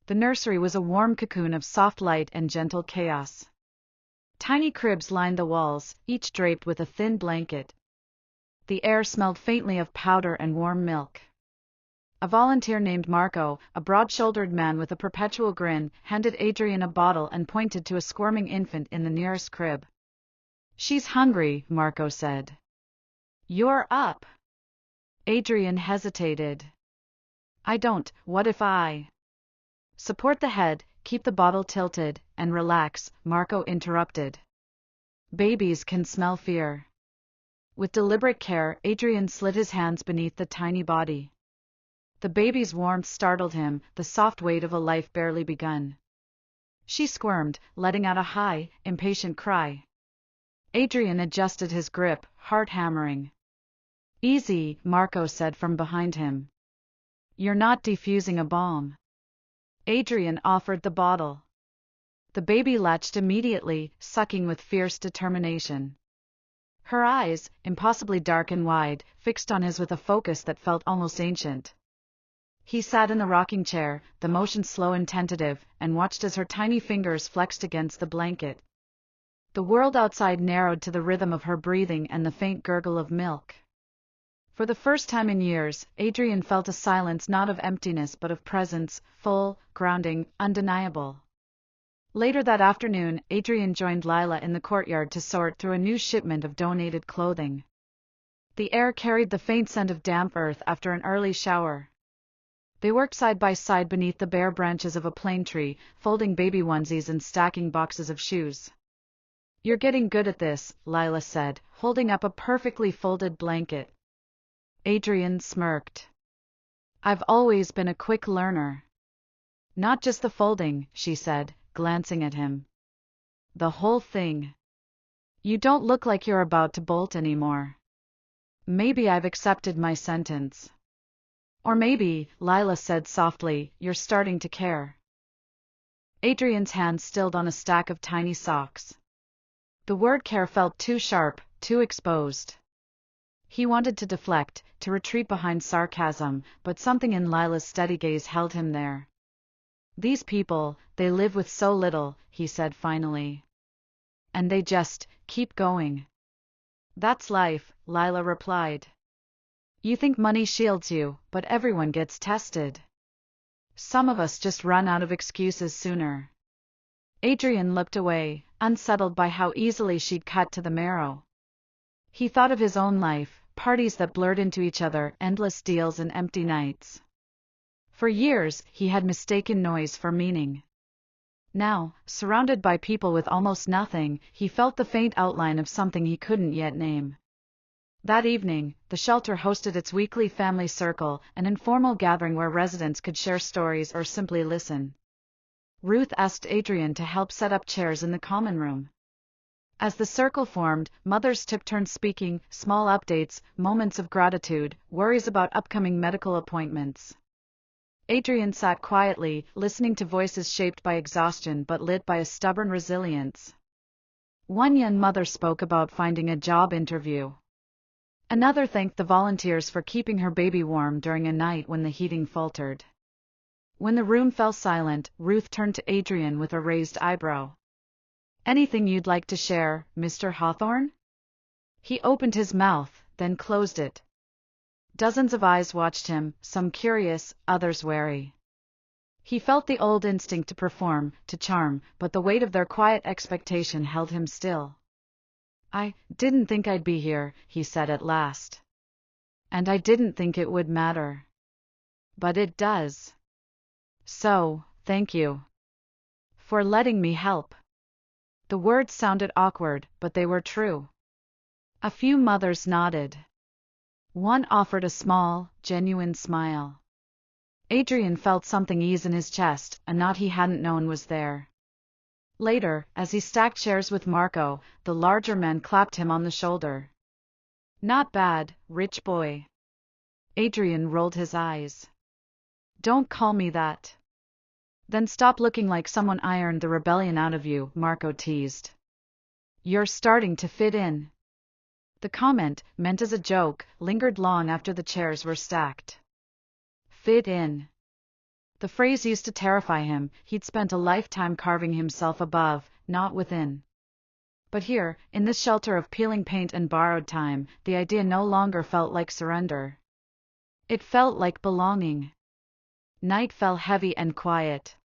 The nursery was a warm cocoon of soft light and gentle chaos. Tiny cribs lined the walls, each draped with a thin blanket. The air smelled faintly of powder and warm milk. A volunteer named Marco, a broad-shouldered man with a perpetual grin, handed Adrian a bottle and pointed to a squirming infant in the nearest crib. "She's hungry," Marco said. "You're up." Adrian hesitated. "I don't, what if I—" "Support the head, keep the bottle tilted, and relax," Marco interrupted. "Babies can smell fear." With deliberate care, Adrian slid his hands beneath the tiny body. The baby's warmth startled him, the soft weight of a life barely begun. She squirmed, letting out a high, impatient cry. Adrian adjusted his grip, heart hammering. "Easy," Marco said from behind him. "You're not defusing a bomb." Adrian offered the bottle. The baby latched immediately, sucking with fierce determination. Her eyes, impossibly dark and wide, fixed on his with a focus that felt almost ancient. He sat in the rocking chair, the motion slow and tentative, and watched as her tiny fingers flexed against the blanket. The world outside narrowed to the rhythm of her breathing and the faint gurgle of milk. For the first time in years, Adrian felt a silence not of emptiness but of presence, full, grounding, undeniable. Later that afternoon, Adrian joined Lila in the courtyard to sort through a new shipment of donated clothing. The air carried the faint scent of damp earth after an early shower. They worked side by side beneath the bare branches of a plane tree, folding baby onesies and stacking boxes of shoes. "You're getting good at this," Lila said, holding up a perfectly folded blanket. Adrian smirked. "I've always been a quick learner." "Not just the folding," she said, glancing at him. "The whole thing. You don't look like you're about to bolt anymore." "Maybe I've accepted my sentence." "Or maybe," Lila said softly, "you're starting to care." Adrian's hand stilled on a stack of tiny socks. The word care felt too sharp, too exposed. He wanted to deflect, to retreat behind sarcasm, but something in Lila's steady gaze held him there. "These people, they live with so little," he said finally. "And they just keep going." "That's life," Lila replied. "You think money shields you, but everyone gets tested. Some of us just run out of excuses sooner." Adrian looked away, unsettled by how easily she'd cut to the marrow. He thought of his own life, parties that blurred into each other, endless deals and empty nights. For years, he had mistaken noise for meaning. Now, surrounded by people with almost nothing, he felt the faint outline of something he couldn't yet name. That evening, the shelter hosted its weekly family circle, an informal gathering where residents could share stories or simply listen. Ruth asked Adrian to help set up chairs in the common room. As the circle formed, mothers took turns speaking, small updates, moments of gratitude, worries about upcoming medical appointments. Adrian sat quietly, listening to voices shaped by exhaustion but lit by a stubborn resilience. One young mother spoke about finding a job interview. Another thanked the volunteers for keeping her baby warm during a night when the heating faltered. When the room fell silent, Ruth turned to Adrian with a raised eyebrow. "Anything you'd like to share, Mr. Hawthorne?" He opened his mouth, then closed it. Dozens of eyes watched him, some curious, others wary. He felt the old instinct to perform, to charm, but the weight of their quiet expectation held him still. "I didn't think I'd be here," he said at last. "And I didn't think it would matter. But it does. So, thank you for letting me help." The words sounded awkward, but they were true. A few mothers nodded. One offered a small, genuine smile. Adrian felt something ease in his chest, a knot he hadn't known was there. Later, as he stacked chairs with Marco, the larger man clapped him on the shoulder. "Not bad, rich boy." Adrian rolled his eyes. "Don't call me that." "Then stop looking like someone ironed the rebellion out of you," Marco teased. "You're starting to fit in." The comment, meant as a joke, lingered long after the chairs were stacked. Fit in. The phrase used to terrify him. He'd spent a lifetime carving himself above, not within. But here, in this shelter of peeling paint and borrowed time, the idea no longer felt like surrender. It felt like belonging. Night fell heavy and quiet.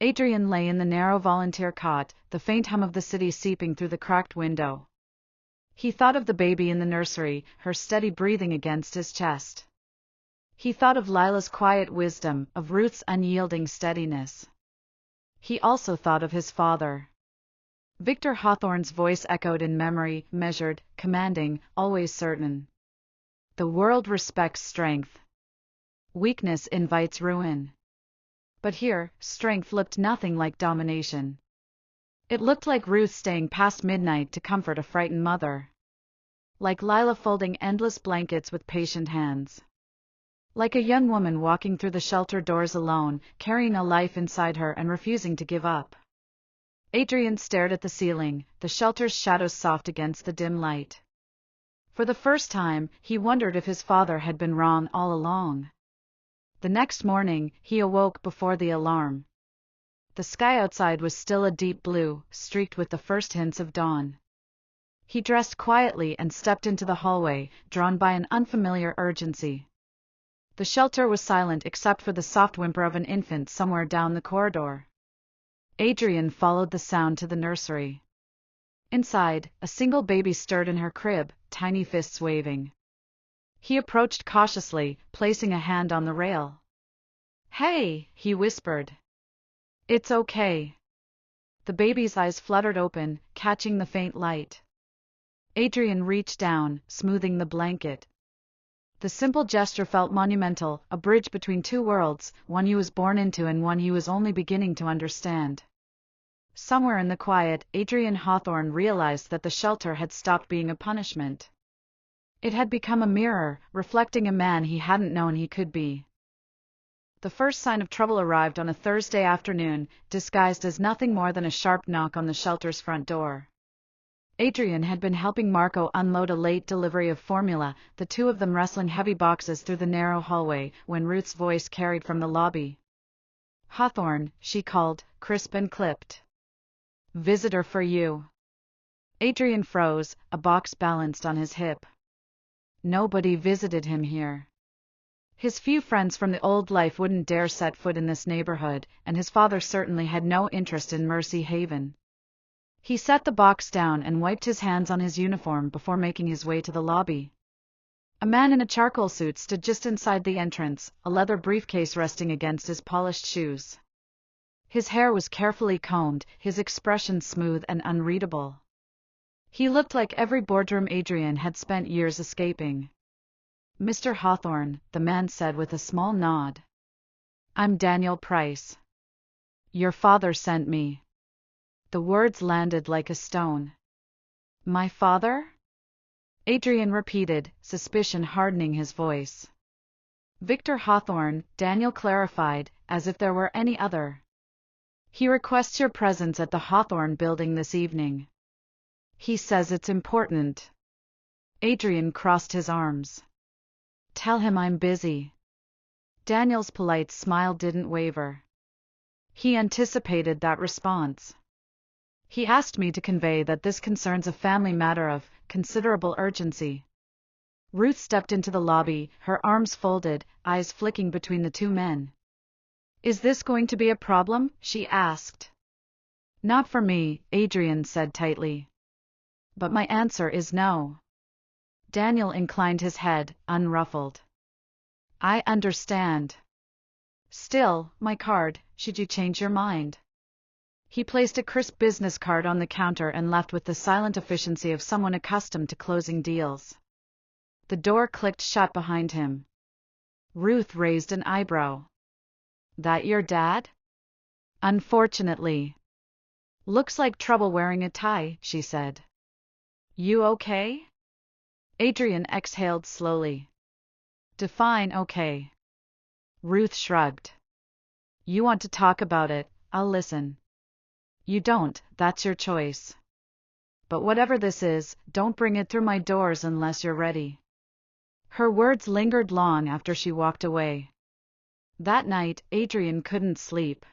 Adrian lay in the narrow volunteer cot, the faint hum of the city seeping through the cracked window. He thought of the baby in the nursery, her steady breathing against his chest. He thought of Lila's quiet wisdom, of Ruth's unyielding steadiness. He also thought of his father. Victor Hawthorne's voice echoed in memory, measured, commanding, always certain. "The world respects strength. Weakness invites ruin." But here, strength looked nothing like domination. It looked like Ruth staying past midnight to comfort a frightened mother. Like Lila folding endless blankets with patient hands. Like a young woman walking through the shelter doors alone, carrying a life inside her and refusing to give up. Adrian stared at the ceiling, the shelter's shadows soft against the dim light. For the first time, he wondered if his father had been wrong all along. The next morning, he awoke before the alarm. The sky outside was still a deep blue, streaked with the first hints of dawn. He dressed quietly and stepped into the hallway, drawn by an unfamiliar urgency. The shelter was silent except for the soft whimper of an infant somewhere down the corridor. Adrian followed the sound to the nursery. Inside, a single baby stirred in her crib, tiny fists waving. He approached cautiously, placing a hand on the rail. "Hey," he whispered. "It's okay." The baby's eyes fluttered open, catching the faint light. Adrian reached down, smoothing the blanket. The simple gesture felt monumental, a bridge between two worlds, one he was born into and one he was only beginning to understand. Somewhere in the quiet, Adrian Hawthorne realized that the shelter had stopped being a punishment. It had become a mirror, reflecting a man he hadn't known he could be. The first sign of trouble arrived on a Thursday afternoon, disguised as nothing more than a sharp knock on the shelter's front door. Adrian had been helping Marco unload a late delivery of formula, the two of them wrestling heavy boxes through the narrow hallway, when Ruth's voice carried from the lobby. "Hawthorne," she called, crisp and clipped. "Visitor for you." Adrian froze, a box balanced on his hip. Nobody visited him here. His few friends from the old life wouldn't dare set foot in this neighborhood, and his father certainly had no interest in Mercy Haven. He set the box down and wiped his hands on his uniform before making his way to the lobby. A man in a charcoal suit stood just inside the entrance, a leather briefcase resting against his polished shoes. His hair was carefully combed, his expression smooth and unreadable. He looked like every boardroom Adrian had spent years escaping. "Mr. Hawthorne," the man said with a small nod. "I'm Daniel Price." Your father sent me. The words landed like a stone. My father? Adrian repeated, suspicion hardening his voice. Victor Hawthorne, Daniel clarified, as if there were any other. He requests your presence at the Hawthorne building this evening. He says it's important. Adrian crossed his arms. Tell him I'm busy. Daniel's polite smile didn't waver. He anticipated that response. He asked me to convey that this concerns a family matter of considerable urgency. Ruth stepped into the lobby, her arms folded, eyes flicking between the two men. Is this going to be a problem? She asked. Not for me, Adrian said tightly. But my answer is no. Daniel inclined his head, unruffled. I understand. Still, my card, should you change your mind. He placed a crisp business card on the counter and left with the silent efficiency of someone accustomed to closing deals. The door clicked shut behind him. Ruth raised an eyebrow. That your dad? Unfortunately. Looks like trouble wearing a tie, she said. You okay? Adrian exhaled slowly. Define okay. Ruth shrugged. You want to talk about it, I'll listen. You don't, that's your choice. But whatever this is, don't bring it through my doors unless you're ready. Her words lingered long after she walked away. That night, Adrian couldn't sleep.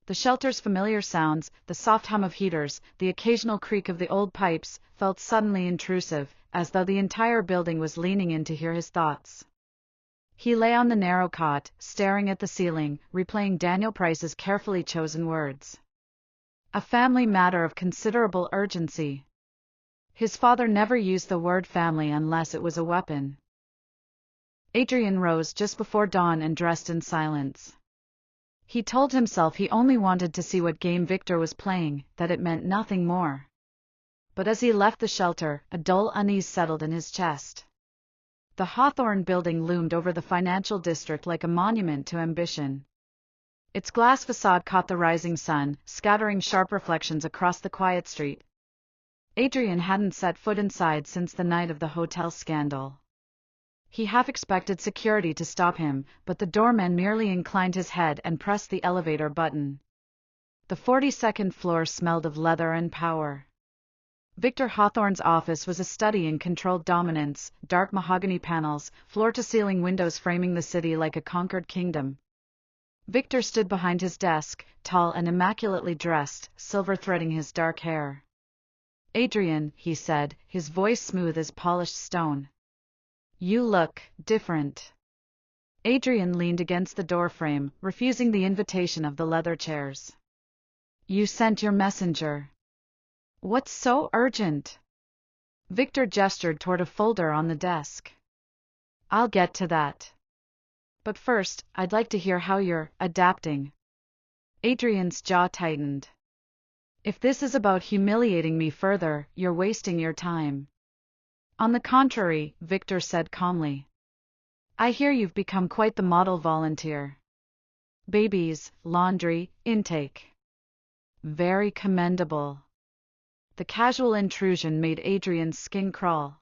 The shelter's familiar sounds, the soft hum of heaters, the occasional creak of the old pipes, felt suddenly intrusive, as though the entire building was leaning in to hear his thoughts. He lay on the narrow cot, staring at the ceiling, replaying Daniel Price's carefully chosen words. A family matter of considerable urgency. His father never used the word family unless it was a weapon. Adrian rose just before dawn and dressed in silence. He told himself he only wanted to see what game Victor was playing, that it meant nothing more. But as he left the shelter, a dull unease settled in his chest. The Hawthorne building loomed over the financial district like a monument to ambition. Its glass facade caught the rising sun, scattering sharp reflections across the quiet street. Adrian hadn't set foot inside since the night of the hotel scandal. He half expected security to stop him, but the doorman merely inclined his head and pressed the elevator button. The 42nd floor smelled of leather and power. Victor Hawthorne's office was a study in controlled dominance, dark mahogany panels, floor-to-ceiling windows framing the city like a conquered kingdom. Victor stood behind his desk, tall and immaculately dressed, silver threading his dark hair. Adrian, he said, his voice smooth as polished stone. You look different. Adrian leaned against the doorframe, refusing the invitation of the leather chairs. You sent your messenger. What's so urgent? Victor gestured toward a folder on the desk. I'll get to that. But first, I'd like to hear how you're adapting. Adrian's jaw tightened. If this is about humiliating me further, you're wasting your time. On the contrary, Victor said calmly. I hear you've become quite the model volunteer. Babies, laundry, intake. Very commendable. The casual intrusion made Adrian's skin crawl.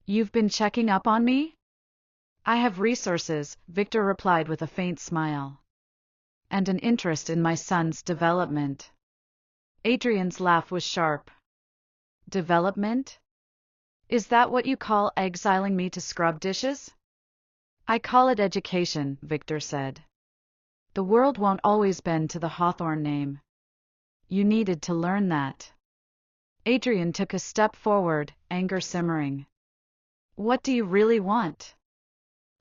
You've been checking up on me? I have resources, Victor replied with a faint smile. And an interest in my son's development. Adrian's laugh was sharp. Development? Is that what you call exiling me to scrub dishes? I call it education, Victor said. The world won't always bend to the Hawthorne name. You needed to learn that. Adrian took a step forward, anger simmering. What do you really want?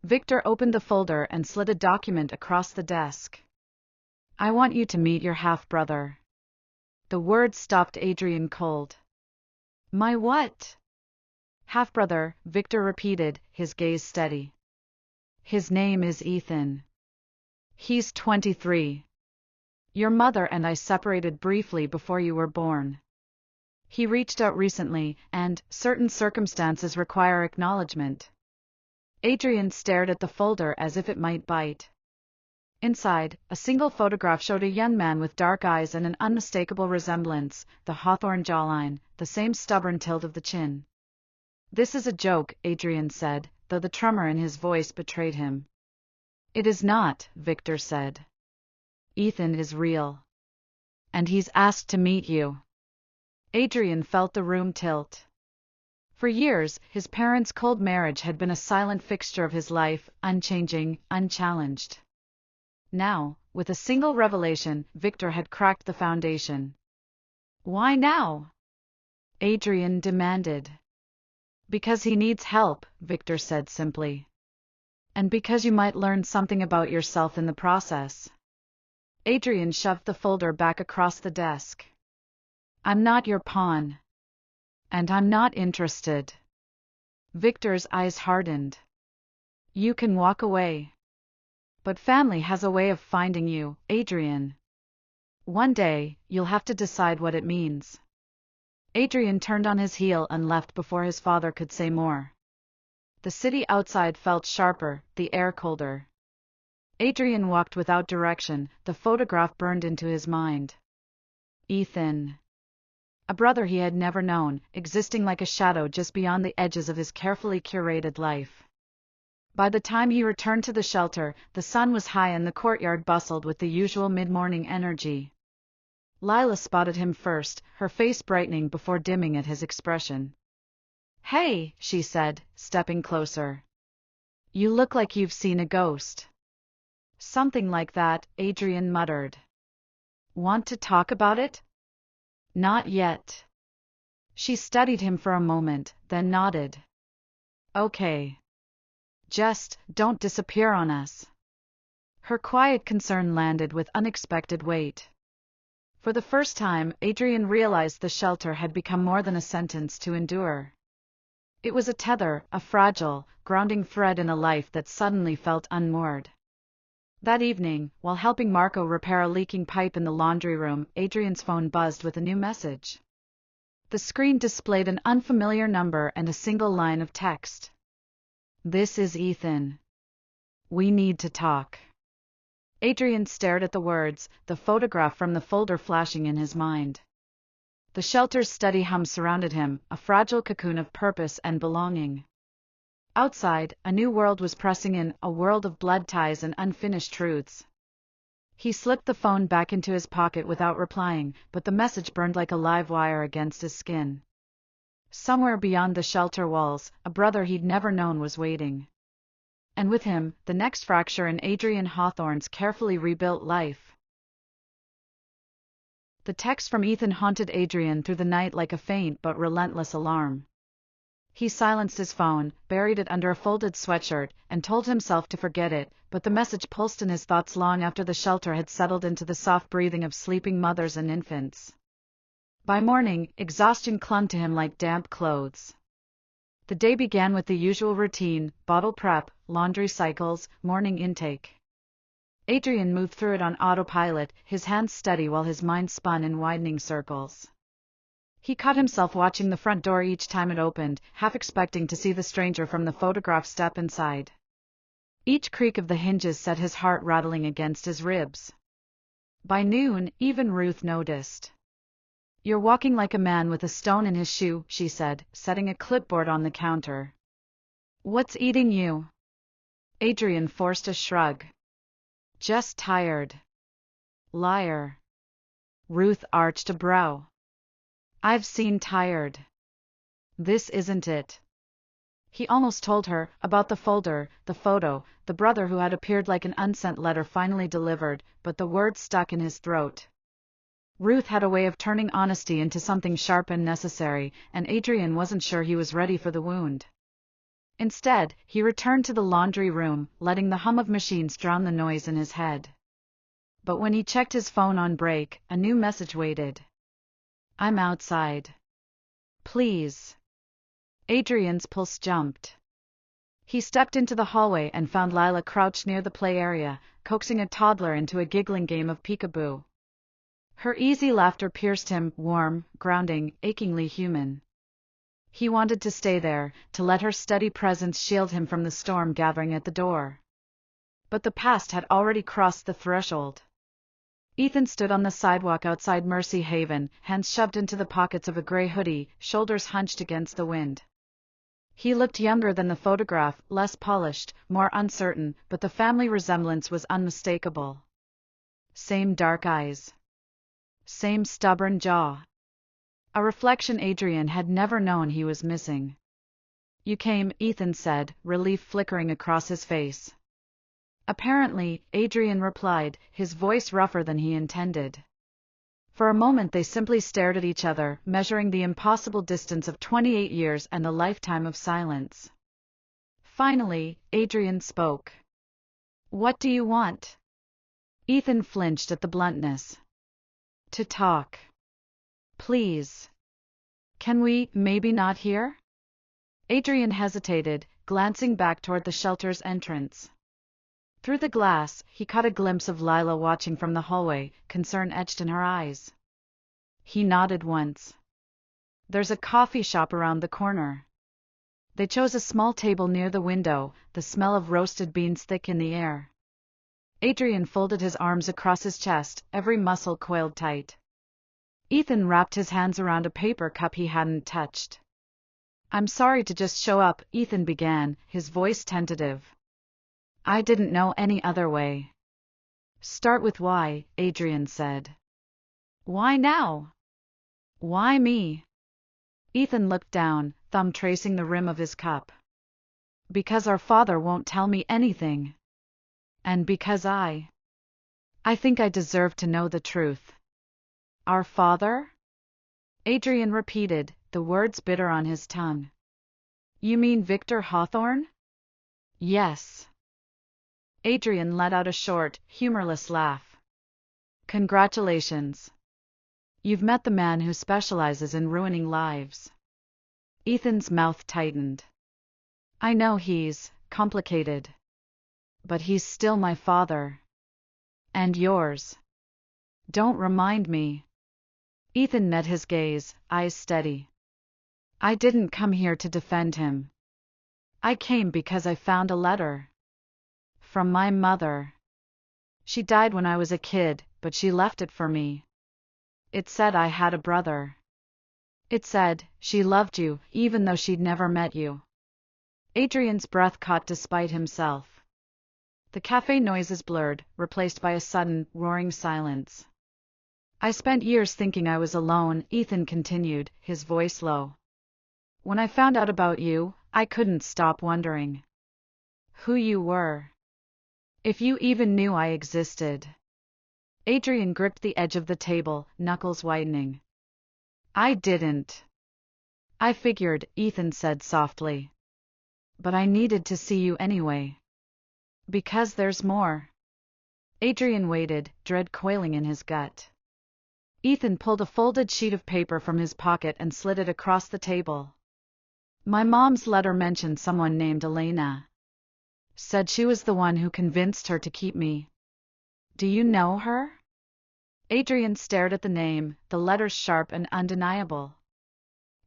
Victor opened the folder and slid a document across the desk. I want you to meet your half-brother. The word stopped Adrian cold. My what? Half-brother, Victor repeated, his gaze steady. His name is Ethan. He's 23. Your mother and I separated briefly before you were born. He reached out recently, and certain circumstances require acknowledgement. Adrian stared at the folder as if it might bite. Inside, a single photograph showed a young man with dark eyes and an unmistakable resemblance, the Hawthorne jawline, the same stubborn tilt of the chin. "This is a joke," Adrian said, though the tremor in his voice betrayed him. "It is not," Victor said. "Ethan is real. And he's asked to meet you." Adrian felt the room tilt. For years, his parents' cold marriage had been a silent fixture of his life, unchanging, unchallenged. Now, with a single revelation, Victor had cracked the foundation. "Why now?" Adrian demanded. "Because he needs help," Victor said simply. "And because you might learn something about yourself in the process." Adrian shoved the folder back across the desk. "I'm not your pawn. And I'm not interested." Victor's eyes hardened. "You can walk away. But family has a way of finding you, Adrian. One day, you'll have to decide what it means." Adrian turned on his heel and left before his father could say more. The city outside felt sharper, the air colder. Adrian walked without direction, the photograph burned into his mind. Ethan. A brother he had never known, existing like a shadow just beyond the edges of his carefully curated life. By the time he returned to the shelter, the sun was high and the courtyard bustled with the usual mid-morning energy. Lila spotted him first, her face brightening before dimming at his expression. "Hey," she said, stepping closer. "You look like you've seen a ghost." "Something like that," Adrian muttered. "Want to talk about it?" "Not yet." She studied him for a moment, then nodded. "Okay. Just don't disappear on us." Her quiet concern landed with unexpected weight. For the first time, Adrian realized the shelter had become more than a sentence to endure. It was a tether, a fragile, grounding thread in a life that suddenly felt unmoored. That evening, while helping Marco repair a leaking pipe in the laundry room, Adrian's phone buzzed with a new message. The screen displayed an unfamiliar number and a single line of text. "This is Ethan. We need to talk." Adrian stared at the words, the photograph from the folder flashing in his mind. The shelter's steady hum surrounded him, a fragile cocoon of purpose and belonging. Outside, a new world was pressing in, a world of blood ties and unfinished truths. He slipped the phone back into his pocket without replying, but the message burned like a live wire against his skin. Somewhere beyond the shelter walls, a brother he'd never known was waiting. And with him, the next fracture in Adrian Hawthorne's carefully rebuilt life. The text from Ethan haunted Adrian through the night like a faint but relentless alarm. He silenced his phone, buried it under a folded sweatshirt, and told himself to forget it, but the message pulsed in his thoughts long after the shelter had settled into the soft breathing of sleeping mothers and infants. By morning, exhaustion clung to him like damp clothes. The day began with the usual routine: bottle prep, laundry cycles, morning intake. Adrian moved through it on autopilot, his hands steady while his mind spun in widening circles. He caught himself watching the front door each time it opened, half expecting to see the stranger from the photograph step inside. Each creak of the hinges set his heart rattling against his ribs. By noon, even Ruth noticed. "You're walking like a man with a stone in his shoe," she said, setting a clipboard on the counter. "What's eating you?" Adrian forced a shrug. "Just tired." "Liar." Ruth arched a brow. "I've seen tired. This isn't it." He almost told her, about the folder, the photo, the brother who had appeared like an unsent letter finally delivered, but the words stuck in his throat. Ruth had a way of turning honesty into something sharp and necessary, and Adrian wasn't sure he was ready for the wound. Instead, he returned to the laundry room, letting the hum of machines drown the noise in his head. But when he checked his phone on break, a new message waited. "I'm outside. Please." Adrian's pulse jumped. He stepped into the hallway and found Lila crouched near the play area, coaxing a toddler into a giggling game of peekaboo. Her easy laughter pierced him, warm, grounding, achingly human. He wanted to stay there, to let her steady presence shield him from the storm gathering at the door. but the past had already crossed the threshold. Ethan stood on the sidewalk outside Mercy Haven, hands shoved into the pockets of a gray hoodie, shoulders hunched against the wind. He looked younger than the photograph, less polished, more uncertain, but the family resemblance was unmistakable. Same dark eyes. Same stubborn jaw. A reflection Adrian had never known he was missing. "You came," Ethan said, relief flickering across his face. "Apparently," Adrian replied, his voice rougher than he intended. For a moment they simply stared at each other, measuring the impossible distance of 28 years and a lifetime of silence. Finally, Adrian spoke. "What do you want?" Ethan flinched at the bluntness. "To talk. Please. Can we, maybe not here?" Adrian hesitated, glancing back toward the shelter's entrance. Through the glass, he caught a glimpse of Lila watching from the hallway, concern etched in her eyes. He nodded once. "There's a coffee shop around the corner." They chose a small table near the window, the smell of roasted beans thick in the air. Adrian folded his arms across his chest, every muscle coiled tight. Ethan wrapped his hands around a paper cup he hadn't touched. "I'm sorry to just show up," Ethan began, his voice tentative. "I didn't know any other way." "Start with why," Adrian said. "Why now? Why me?" Ethan looked down, thumb tracing the rim of his cup. "Because our father won't tell me anything. And because I think I deserve to know the truth." "Our father?" Adrian repeated, the words bitter on his tongue. "You mean Victor Hawthorne?" "Yes." Adrian let out a short, humorless laugh. "Congratulations. You've met the man who specializes in ruining lives." Ethan's mouth tightened. "I know he's complicated. But he's still my father. And yours. Don't remind me." Ethan met his gaze, eyes steady. "I didn't come here to defend him. I came because I found a letter. From my mother. She died when I was a kid, but she left it for me. It said I had a brother. It said she loved you, even though she'd never met you." Adrian's breath caught despite himself. The cafe noises blurred, replaced by a sudden, roaring silence. "I spent years thinking I was alone," Ethan continued, his voice low. "When I found out about you, I couldn't stop wondering who you were. If you even knew I existed." Adrian gripped the edge of the table, knuckles whitening. "I didn't." "I figured," Ethan said softly. "But I needed to see you anyway. Because there's more." Adrian waited, dread coiling in his gut. Ethan pulled a folded sheet of paper from his pocket and slid it across the table. "My mom's letter mentioned someone named Elena. Said she was the one who convinced her to keep me. Do you know her?" Adrian stared at the name, the letters sharp and undeniable.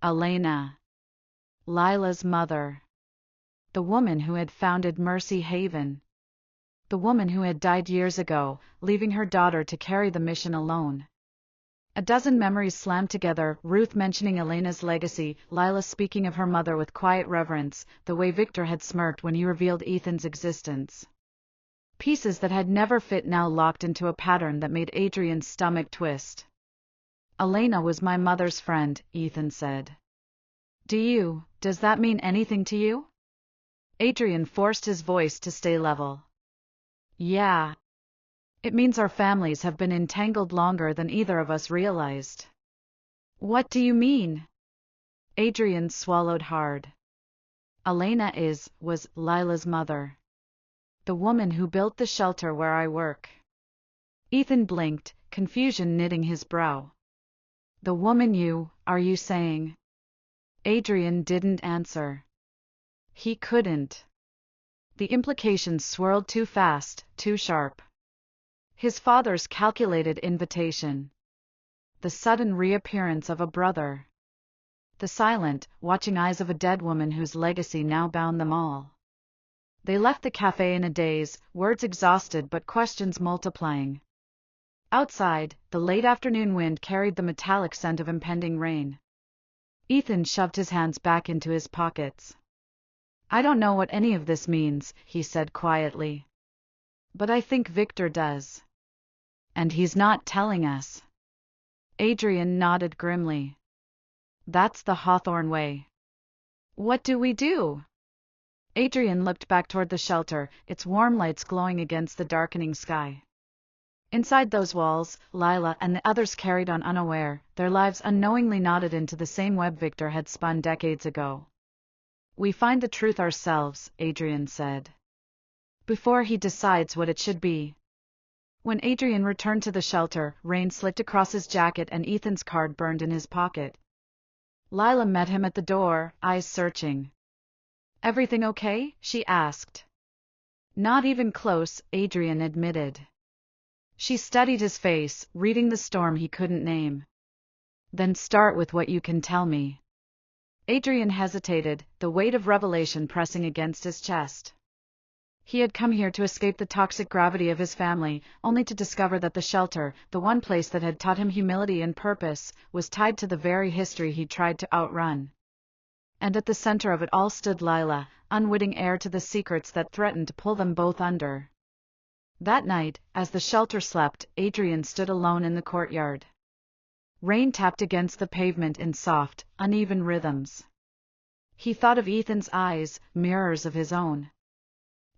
Elena. Lila's mother. The woman who had founded Mercy Haven. The woman who had died years ago, leaving her daughter to carry the mission alone. A dozen memories slammed together, Ruth mentioning Elena's legacy, Lila speaking of her mother with quiet reverence, the way Victor had smirked when he revealed Ethan's existence. Pieces that had never fit now locked into a pattern that made Adrian's stomach twist. "Elena was my mother's friend," Ethan said. Does that mean anything to you?" Adrian forced his voice to stay level. "Yeah. It means our families have been entangled longer than either of us realized." "What do you mean?" Adrian swallowed hard. "Elena was Lila's mother. The woman who built the shelter where I work." Ethan blinked, confusion knitting his brow. "The woman are you saying?" Adrian didn't answer. He couldn't. The implications swirled too fast, too sharp. His father's calculated invitation. The sudden reappearance of a brother. The silent, watching eyes of a dead woman whose legacy now bound them all. They left the cafe in a daze, words exhausted but questions multiplying. Outside, the late afternoon wind carried the metallic scent of impending rain. Ethan shoved his hands back into his pockets. "I don't know what any of this means," he said quietly. "But I think Victor does. And he's not telling us." Adrian nodded grimly. "That's the Hawthorne way." "What do we do?" Adrian looked back toward the shelter, its warm lights glowing against the darkening sky. Inside those walls, Lila and the others carried on unaware, their lives unknowingly knotted into the same web Victor had spun decades ago. "We find the truth ourselves," Adrian said. "Before he decides what it should be." When Adrian returned to the shelter, rain slicked across his jacket and Ethan's card burned in his pocket. Lila met him at the door, eyes searching. "Everything okay?" she asked. "Not even close," Adrian admitted. She studied his face, reading the storm he couldn't name. "Then start with what you can tell me." Adrian hesitated, the weight of revelation pressing against his chest. He had come here to escape the toxic gravity of his family, only to discover that the shelter, the one place that had taught him humility and purpose, was tied to the very history he tried to outrun. And at the center of it all stood Lila, unwitting heir to the secrets that threatened to pull them both under. That night, as the shelter slept, Adrian stood alone in the courtyard. Rain tapped against the pavement in soft, uneven rhythms. He thought of Ethan's eyes, mirrors of his own.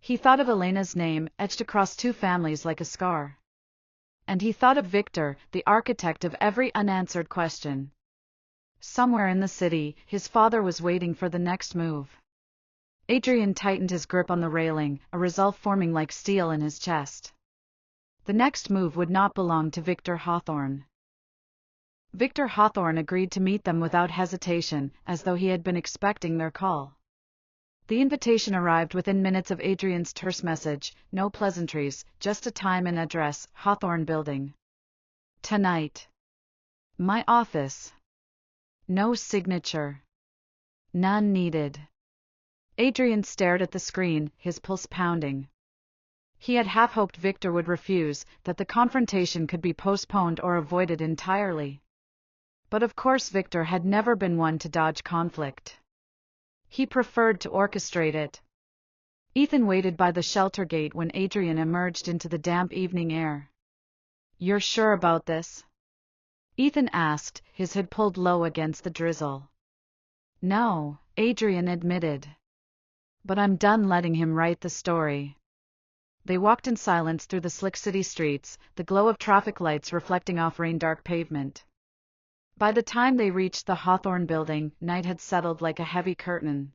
He thought of Elena's name, etched across two families like a scar. And he thought of Victor, the architect of every unanswered question. Somewhere in the city, his father was waiting for the next move. Adrian tightened his grip on the railing, a resolve forming like steel in his chest. The next move would not belong to Victor Hawthorne. Victor Hawthorne agreed to meet them without hesitation, as though he had been expecting their call. The invitation arrived within minutes of Adrian's terse message, no pleasantries, just a time and address, Hawthorne Building. "Tonight. My office." No signature. None needed. Adrian stared at the screen, his pulse pounding. He had half hoped Victor would refuse, that the confrontation could be postponed or avoided entirely. But of course Victor had never been one to dodge conflict. He preferred to orchestrate it. Ethan waited by the shelter gate when Adrian emerged into the damp evening air. "You're sure about this?" Ethan asked, his head pulled low against the drizzle. "No," Adrian admitted. "But I'm done letting him write the story." They walked in silence through the slick city streets, the glow of traffic lights reflecting off rain-dark pavement. By the time they reached the Hawthorne Building, night had settled like a heavy curtain.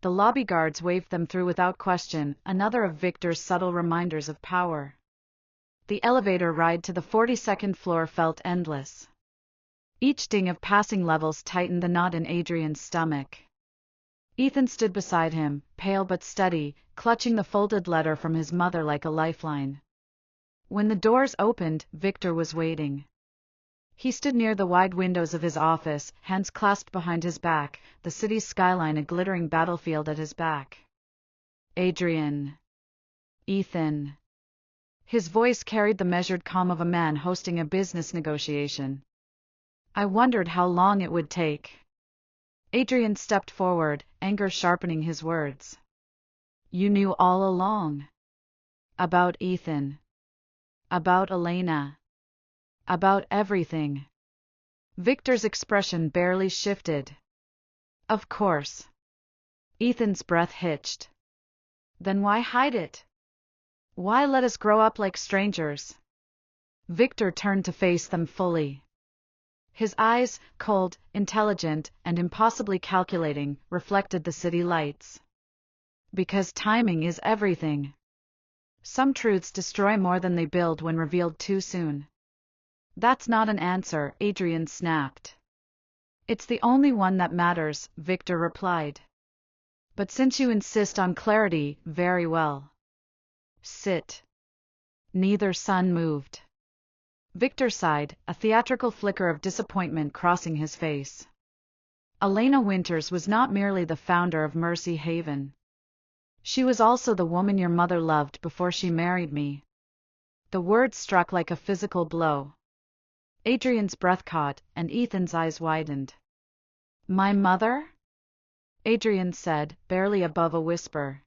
The lobby guards waved them through without question, another of Victor's subtle reminders of power. The elevator ride to the 42nd floor felt endless. Each ding of passing levels tightened the knot in Adrian's stomach. Ethan stood beside him, pale but steady, clutching the folded letter from his mother like a lifeline. When the doors opened, Victor was waiting. He stood near the wide windows of his office, hands clasped behind his back, the city's skyline a glittering battlefield at his back. "Adrian." "Ethan." His voice carried the measured calm of a man hosting a business negotiation. "I wondered how long it would take." Adrian stepped forward, anger sharpening his words. "You knew all along. About Ethan. About Elena. About everything." Victor's expression barely shifted. "Of course." Ethan's breath hitched. "Then why hide it? Why let us grow up like strangers?" Victor turned to face them fully. His eyes, cold, intelligent, and impossibly calculating, reflected the city lights. "Because timing is everything. Some truths destroy more than they build when revealed too soon." "That's not an answer," Adrian snapped. "It's the only one that matters," Victor replied. "But since you insist on clarity, very well. Sit." Neither son moved. Victor sighed, a theatrical flicker of disappointment crossing his face. Elena Winters was not merely the founder of Mercy Haven. She was also the woman your mother loved before she married me. The words struck like a physical blow. Adrian's breath caught, and Ethan's eyes widened. My mother? Adrian said, barely above a whisper.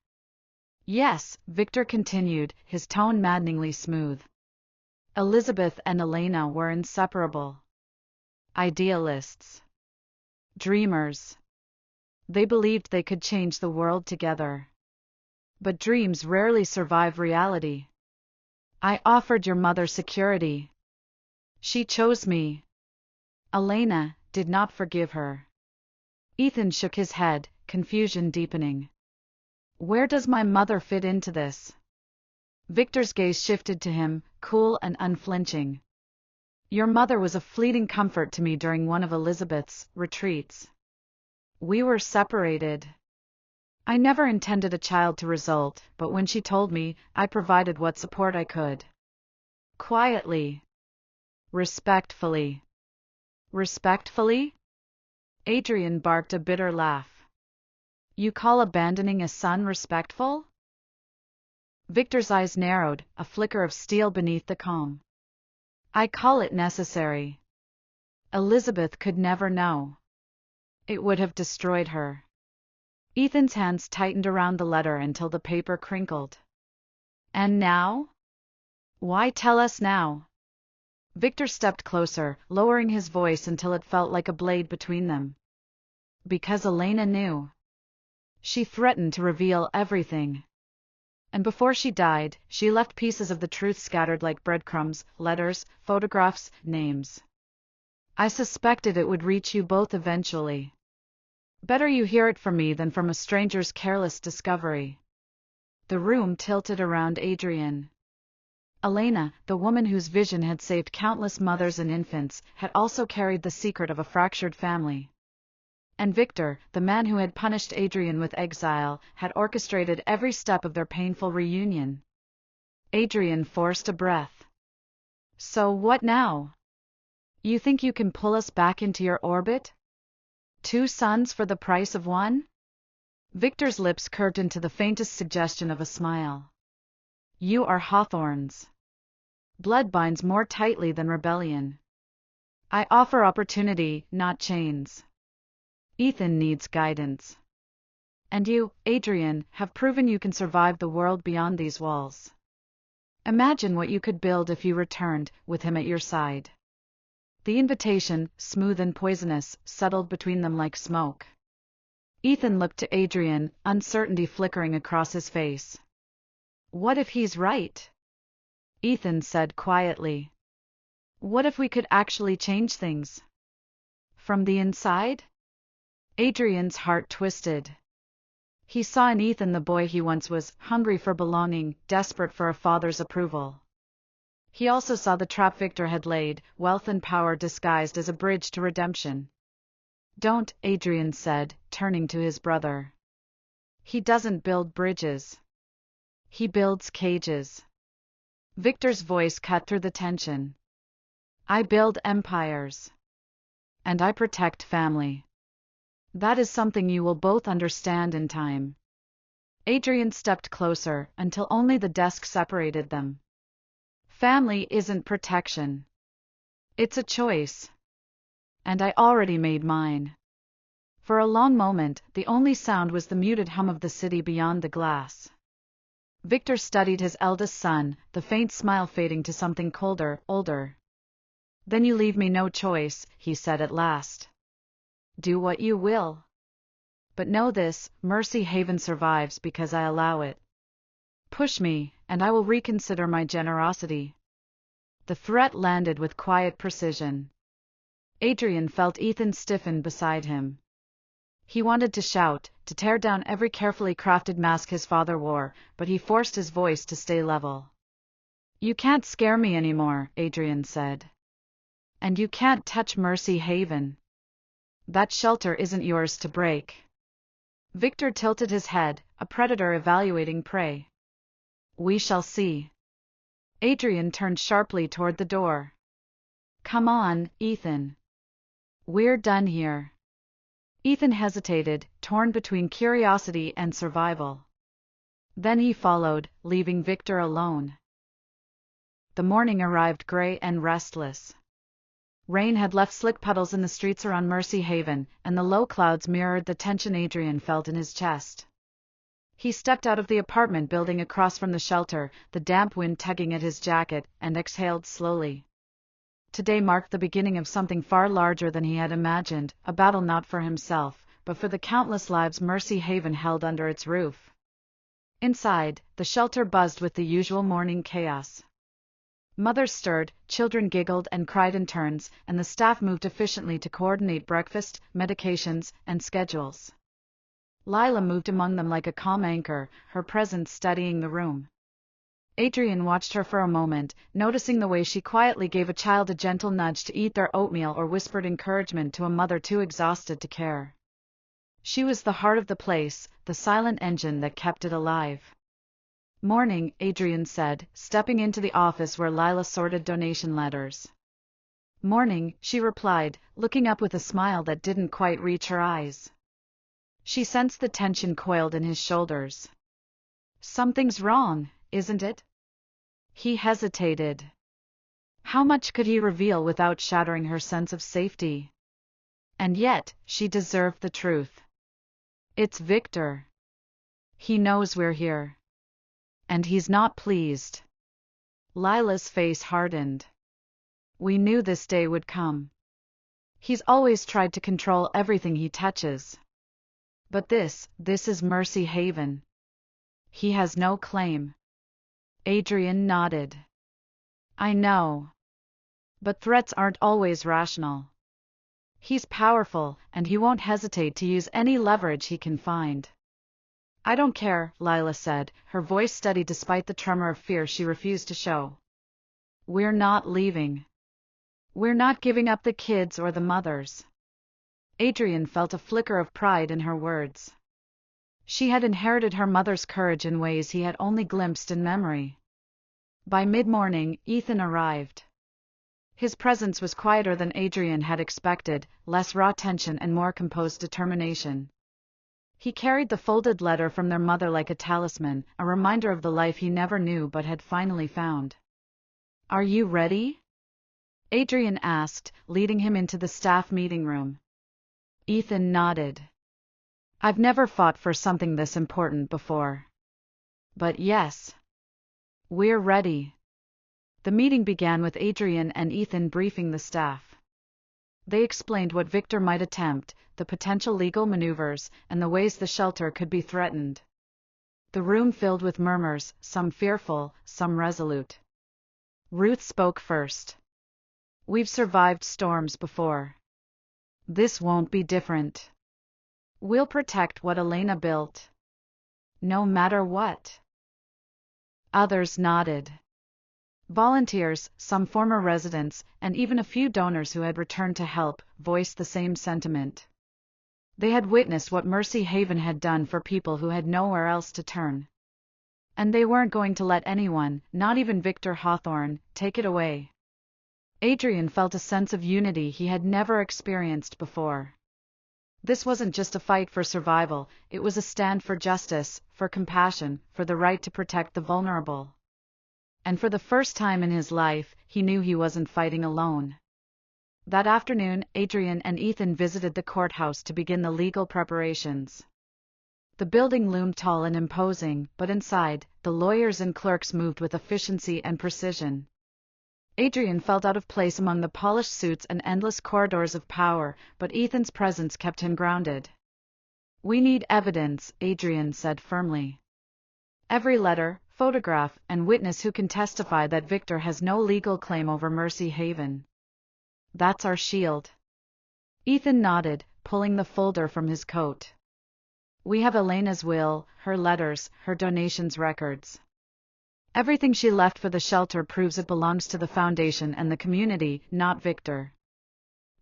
Yes, Victor continued, his tone maddeningly smooth. Elizabeth and Elena were inseparable. Idealists. Dreamers. They believed they could change the world together. But dreams rarely survive reality. I offered your mother security. She chose me. Elena did not forgive her. Ethan shook his head, confusion deepening. Where does my mother fit into this? Victor's gaze shifted to him, cool and unflinching. Your mother was a fleeting comfort to me during one of Elizabeth's retreats. We were separated. I never intended a child to result, but when she told me, I provided what support I could. Quietly. Respectfully. Respectfully? Adrian barked a bitter laugh. You call abandoning a son respectful? Victor's eyes narrowed, a flicker of steel beneath the calm. I call it necessary. Elizabeth could never know. It would have destroyed her. Ethan's hands tightened around the letter until the paper crinkled. And now? Why tell us now? Victor stepped closer, lowering his voice until it felt like a blade between them. Because Elena knew. She threatened to reveal everything. And before she died, she left pieces of the truth scattered like breadcrumbs, letters, photographs, names. I suspected it would reach you both eventually. Better you hear it from me than from a stranger's careless discovery. The room tilted around Adrian. Elena, the woman whose vision had saved countless mothers and infants, had also carried the secret of a fractured family. And Victor, the man who had punished Adrian with exile, had orchestrated every step of their painful reunion. Adrian forced a breath. So what now? You think you can pull us back into your orbit? 2 sons for the price of 1? Victor's lips curved into the faintest suggestion of a smile. You are Hawthorne's. Blood binds more tightly than rebellion. I offer opportunity, not chains. Ethan needs guidance. And you, Adrian, have proven you can survive the world beyond these walls. Imagine what you could build if you returned, with him at your side. The invitation, smooth and poisonous, settled between them like smoke. Ethan looked to Adrian, uncertainty flickering across his face. What if he's right? Ethan said quietly. What if we could actually change things? From the inside? Adrian's heart twisted. He saw in Ethan the boy he once was, hungry for belonging, desperate for a father's approval. He also saw the trap Victor had laid, wealth and power disguised as a bridge to redemption. Don't, Adrian said, turning to his brother. He doesn't build bridges. He builds cages. Victor's voice cut through the tension. I build empires. And I protect family. That is something you will both understand in time. Adrian stepped closer, until only the desk separated them. Family isn't protection. It's a choice. And I already made mine. For a long moment, the only sound was the muted hum of the city beyond the glass. Victor studied his eldest son, the faint smile fading to something colder, older. Then you leave me no choice, he said at last. Do what you will. But know this, Mercy Haven survives because I allow it. Push me, and I will reconsider my generosity. The threat landed with quiet precision. Adrian felt Ethan stiffen beside him. He wanted to shout, to tear down every carefully crafted mask his father wore, but he forced his voice to stay level. You can't scare me anymore, Adrian said. And you can't touch Mercy Haven. That shelter isn't yours to break. Victor tilted his head, a predator evaluating prey. We shall see. Adrian turned sharply toward the door. Come on, Ethan. We're done here. Ethan hesitated, torn between curiosity and survival. Then he followed, leaving Victor alone. The morning arrived gray and restless. Rain had left slick puddles in the streets around Mercy Haven, and the low clouds mirrored the tension Adrian felt in his chest. He stepped out of the apartment building across from the shelter, the damp wind tugging at his jacket, and exhaled slowly. Today marked the beginning of something far larger than he had imagined, a battle not for himself, but for the countless lives Mercy Haven held under its roof. Inside, the shelter buzzed with the usual morning chaos. Mothers stirred, children giggled and cried in turns, and the staff moved efficiently to coordinate breakfast, medications, and schedules. Lila moved among them like a calm anchor, her presence steadying the room. Adrian watched her for a moment, noticing the way she quietly gave a child a gentle nudge to eat their oatmeal or whispered encouragement to a mother too exhausted to care. She was the heart of the place, the silent engine that kept it alive. "Morning," Adrian said, stepping into the office where Lila sorted donation letters. "Morning," she replied, looking up with a smile that didn't quite reach her eyes. She sensed the tension coiled in his shoulders. "Something's wrong, isn't it?" He hesitated. How much could he reveal without shattering her sense of safety? And yet, she deserved the truth. "It's Victor. He knows we're here. And he's not pleased." Lila's face hardened. "We knew this day would come. He's always tried to control everything he touches. But this is Mercy Haven. He has no claim." Adrian nodded. "I know. But threats aren't always rational. He's powerful, and he won't hesitate to use any leverage he can find." "I don't care," Lila said, her voice steady despite the tremor of fear she refused to show. "We're not leaving. We're not giving up the kids or the mothers." Adrian felt a flicker of pride in her words. She had inherited her mother's courage in ways he had only glimpsed in memory. By mid-morning, Ethan arrived. His presence was quieter than Adrian had expected, less raw tension and more composed determination. He carried the folded letter from their mother like a talisman, a reminder of the life he never knew but had finally found. "Are you ready?" Adrian asked, leading him into the staff meeting room. Ethan nodded. "I've never fought for something this important before. But yes, we're ready." The meeting began with Adrian and Ethan briefing the staff. They explained what Victor might attempt, the potential legal maneuvers, and the ways the shelter could be threatened. The room filled with murmurs, some fearful, some resolute. Ruth spoke first. "We've survived storms before. This won't be different. We'll protect what Elena built. No matter what." Others nodded. Volunteers, some former residents, and even a few donors who had returned to help, voiced the same sentiment. They had witnessed what Mercy Haven had done for people who had nowhere else to turn. And they weren't going to let anyone, not even Victor Hawthorne, take it away. Adrian felt a sense of unity he had never experienced before. This wasn't just a fight for survival, it was a stand for justice, for compassion, for the right to protect the vulnerable. And for the first time in his life, he knew he wasn't fighting alone. That afternoon, Adrian and Ethan visited the courthouse to begin the legal preparations. The building loomed tall and imposing, but inside, the lawyers and clerks moved with efficiency and precision. Adrian felt out of place among the polished suits and endless corridors of power, but Ethan's presence kept him grounded. "We need evidence," Adrian said firmly. "Every letter, photograph, and witness who can testify that Victor has no legal claim over Mercy Haven. That's our shield." Ethan nodded, pulling the folder from his coat. "We have Elena's will, her letters, her donations records. Everything she left for the shelter proves it belongs to the foundation and the community, not Victor."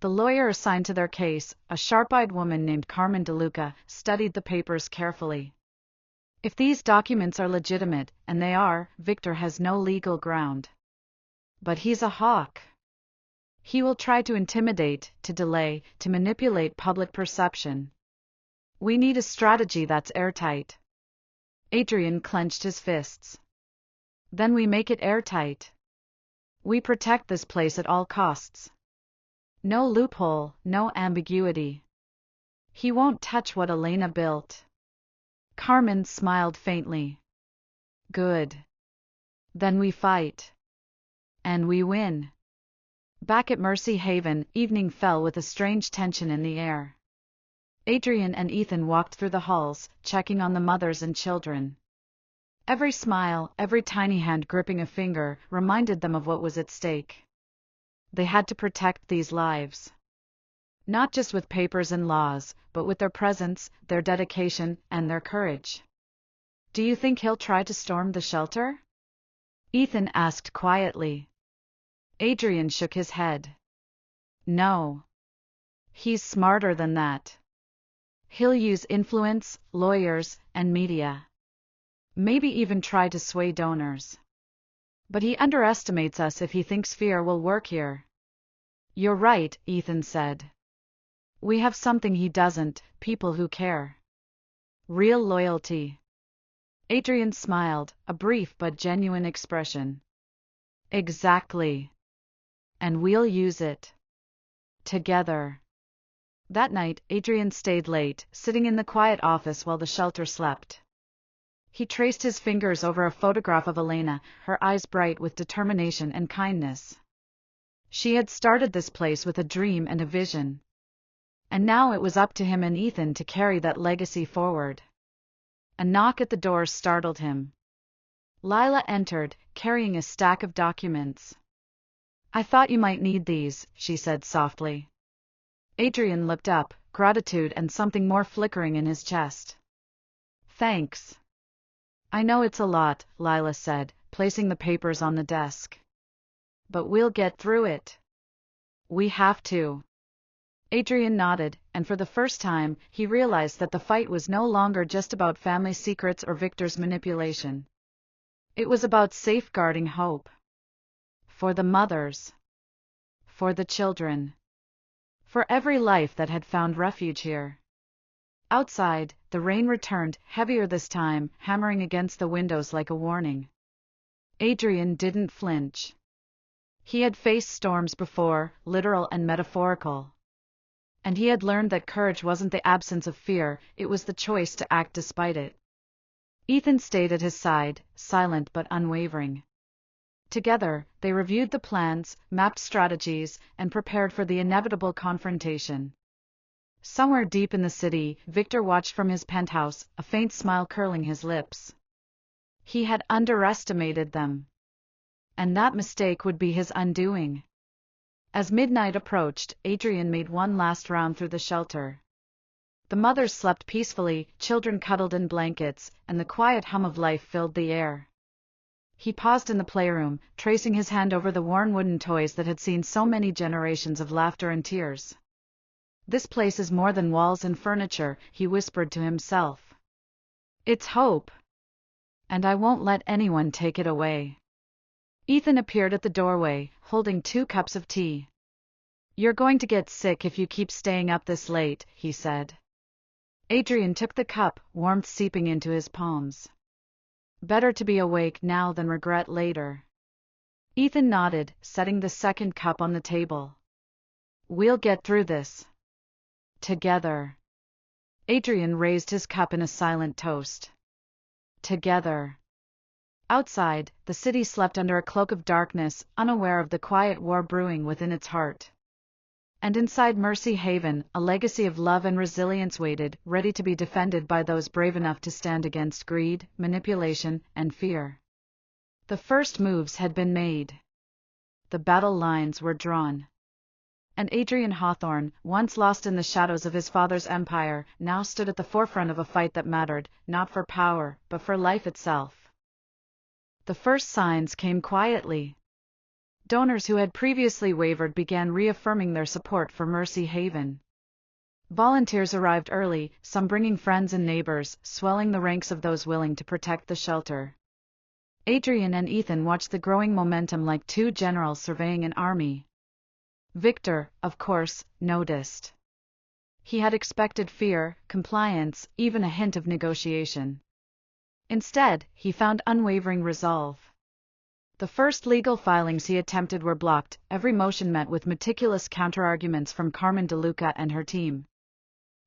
The lawyer assigned to their case, a sharp-eyed woman named Carmen DeLuca, studied the papers carefully. "If these documents are legitimate, and they are, Victor has no legal ground. But he's a hawk. He will try to intimidate, to delay, to manipulate public perception. We need a strategy that's airtight." Adrian clenched his fists. Then we make it airtight. We protect this place at all costs. No loophole, no ambiguity. He won't touch what Elena built. Carmen smiled faintly. Good. Then we fight. And we win. Back at Mercy Haven, evening fell with a strange tension in the air. Adrian and Ethan walked through the halls, checking on the mothers and children. Every smile, every tiny hand gripping a finger, reminded them of what was at stake. They had to protect these lives. Not just with papers and laws, but with their presence, their dedication, and their courage. Do you think he'll try to storm the shelter? Ethan asked quietly. Adrian shook his head. No. He's smarter than that. He'll use influence, lawyers, and media. Maybe even try to sway donors. But he underestimates us if he thinks fear will work here. You're right, Ethan said. We have something he doesn't, people who care. Real loyalty. Adrian smiled, a brief but genuine expression. Exactly. And we'll use it. Together. That night, Adrian stayed late, sitting in the quiet office while the shelter slept. He traced his fingers over a photograph of Elena, her eyes bright with determination and kindness. She had started this place with a dream and a vision. And now it was up to him and Ethan to carry that legacy forward. A knock at the door startled him. Lila entered, carrying a stack of documents. I thought you might need these, she said softly. Adrian looked up, gratitude and something more flickering in his chest. Thanks. I know it's a lot, Lila said, placing the papers on the desk. But we'll get through it. We have to. Adrian nodded, and for the first time, he realized that the fight was no longer just about family secrets or Victor's manipulation. It was about safeguarding hope. For the mothers. For the children. For every life that had found refuge here. Outside, the rain returned, heavier this time, hammering against the windows like a warning. Adrian didn't flinch. He had faced storms before, literal and metaphorical. And he had learned that courage wasn't the absence of fear, it was the choice to act despite it. Ethan stayed at his side, silent but unwavering. Together, they reviewed the plans, mapped strategies, and prepared for the inevitable confrontation. Somewhere deep in the city, Victor watched from his penthouse, a faint smile curling his lips. He had underestimated them. And that mistake would be his undoing. As midnight approached, Adrian made one last round through the shelter. The mothers slept peacefully, children cuddled in blankets, and the quiet hum of life filled the air. He paused in the playroom, tracing his hand over the worn wooden toys that had seen so many generations of laughter and tears. This place is more than walls and furniture, he whispered to himself. It's hope. And I won't let anyone take it away. Ethan appeared at the doorway, holding 2 cups of tea. You're going to get sick if you keep staying up this late, he said. Adrian took the cup, warmth seeping into his palms. Better to be awake now than regret later. Ethan nodded, setting the second cup on the table. We'll get through this. Together. Adrian raised his cup in a silent toast. Together. Outside, the city slept under a cloak of darkness, unaware of the quiet war brewing within its heart. And inside Mercy Haven, a legacy of love and resilience waited, ready to be defended by those brave enough to stand against greed, manipulation, and fear. The first moves had been made. The battle lines were drawn. And Adrian Hawthorne, once lost in the shadows of his father's empire, now stood at the forefront of a fight that mattered, not for power, but for life itself. The first signs came quietly. Donors who had previously wavered began reaffirming their support for Mercy Haven. Volunteers arrived early, some bringing friends and neighbors, swelling the ranks of those willing to protect the shelter. Adrian and Ethan watched the growing momentum like 2 generals surveying an army. Victor, of course, noticed. He had expected fear, compliance, even a hint of negotiation. Instead, he found unwavering resolve. The first legal filings he attempted were blocked, every motion met with meticulous counterarguments from Carmen DeLuca and her team.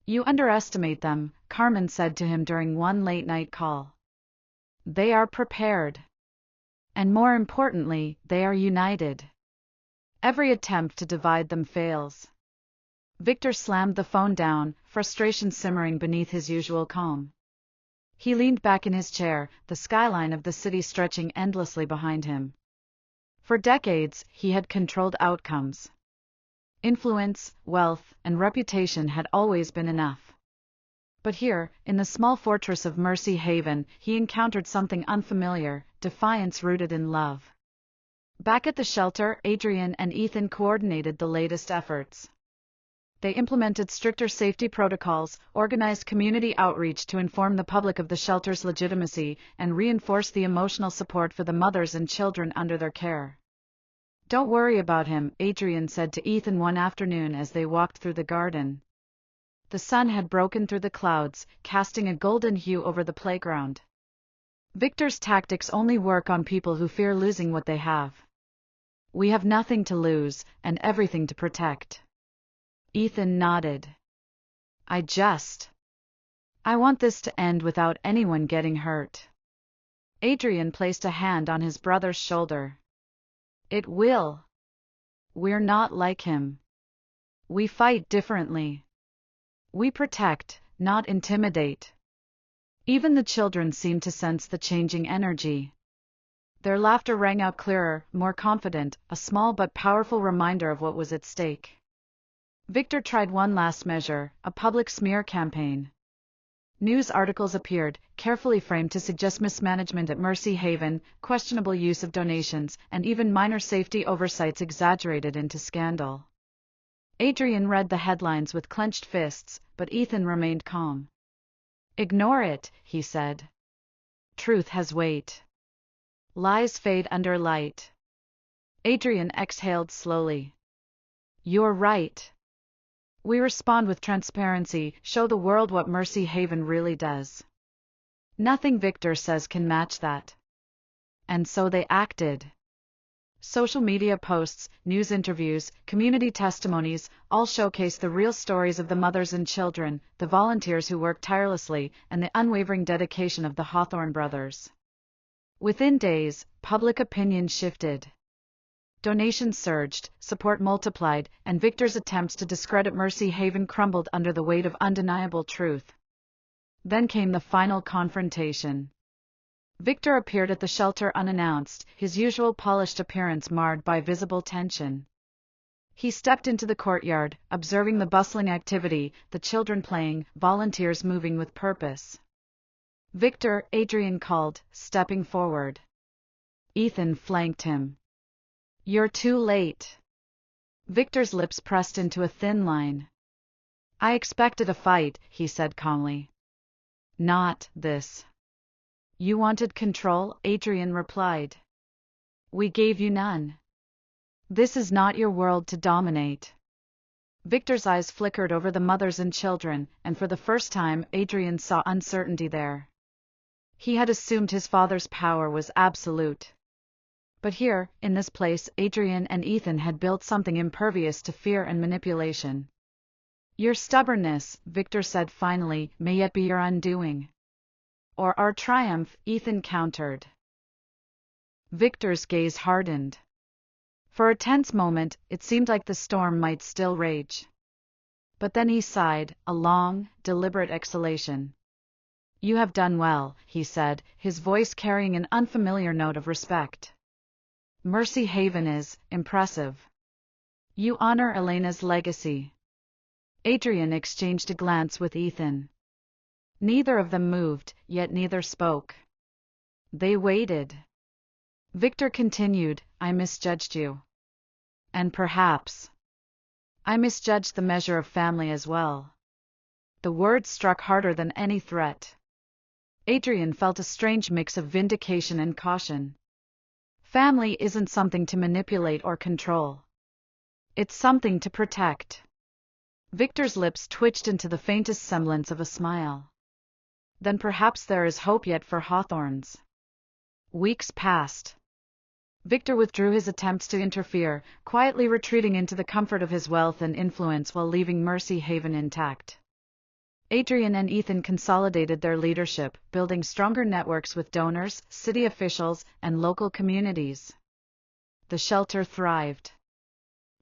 "You underestimate them," Carmen said to him during one late-night call. "They are prepared. And more importantly, they are united. Every attempt to divide them fails." Victor slammed the phone down, frustration simmering beneath his usual calm. He leaned back in his chair, the skyline of the city stretching endlessly behind him. For decades, he had controlled outcomes. Influence, wealth, and reputation had always been enough. But here, in the small fortress of Mercy Haven, he encountered something unfamiliar, defiance rooted in love. Back at the shelter, Adrian and Ethan coordinated the latest efforts. They implemented stricter safety protocols, organized community outreach to inform the public of the shelter's legitimacy, and reinforced the emotional support for the mothers and children under their care. "Don't worry about him," Adrian said to Ethan one afternoon as they walked through the garden. The sun had broken through the clouds, casting a golden hue over the playground. "Victor's tactics only work on people who fear losing what they have. We have nothing to lose, and everything to protect." Ethan nodded. I want this to end without anyone getting hurt." Adrian placed a hand on his brother's shoulder. "It will. We're not like him. We fight differently. We protect, not intimidate." Even the children seemed to sense the changing energy. Their laughter rang out clearer, more confident, a small but powerful reminder of what was at stake. Victor tried one last measure, a public smear campaign. News articles appeared, carefully framed to suggest mismanagement at Mercy Haven, questionable use of donations, and even minor safety oversights exaggerated into scandal. Adrian read the headlines with clenched fists, but Ethan remained calm. "Ignore it," he said. "Truth has weight. Lies fade under light." Adrian exhaled slowly. "You're right. We respond with transparency, show the world what Mercy Haven really does. Nothing Victor says can match that." And so they acted. Social media posts, news interviews, community testimonies, all showcase the real stories of the mothers and children, the volunteers who worked tirelessly, and the unwavering dedication of the Hawthorne brothers. Within days, public opinion shifted. Donations surged, support multiplied, and Victor's attempts to discredit Mercy Haven crumbled under the weight of undeniable truth. Then came the final confrontation. Victor appeared at the shelter unannounced, his usual polished appearance marred by visible tension. He stepped into the courtyard, observing the bustling activity, the children playing, volunteers moving with purpose. "Victor," Adrian called, stepping forward. Ethan flanked him. "You're too late." Victor's lips pressed into a thin line. "I expected a fight," he said calmly. "Not this." "You wanted control," Adrian replied. "We gave you none. This is not your world to dominate." Victor's eyes flickered over the mothers and children, and for the first time, Adrian saw uncertainty there. He had assumed his father's power was absolute. But here, in this place, Adrian and Ethan had built something impervious to fear and manipulation. "Your stubbornness," Victor said finally, "may yet be your undoing." "Or our triumph," Ethan countered. Victor's gaze hardened. For a tense moment, it seemed like the storm might still rage. But then he sighed, a long, deliberate exhalation. "You have done well," he said, his voice carrying an unfamiliar note of respect. "Mercy Haven is impressive. You honor Elena's legacy." Adrian exchanged a glance with Ethan. Neither of them moved, yet neither spoke. They waited. Victor continued, "I misjudged you. And perhaps I misjudged the measure of family as well." The words struck harder than any threat. Adrian felt a strange mix of vindication and caution. Family isn't something to manipulate or control. It's something to protect. Victor's lips twitched into the faintest semblance of a smile. then perhaps there is hope yet for Hawthorne's. Weeks passed. Victor withdrew his attempts to interfere, quietly retreating into the comfort of his wealth and influence while leaving Mercy Haven intact. Adrian and Ethan consolidated their leadership, building stronger networks with donors, city officials, and local communities. The shelter thrived.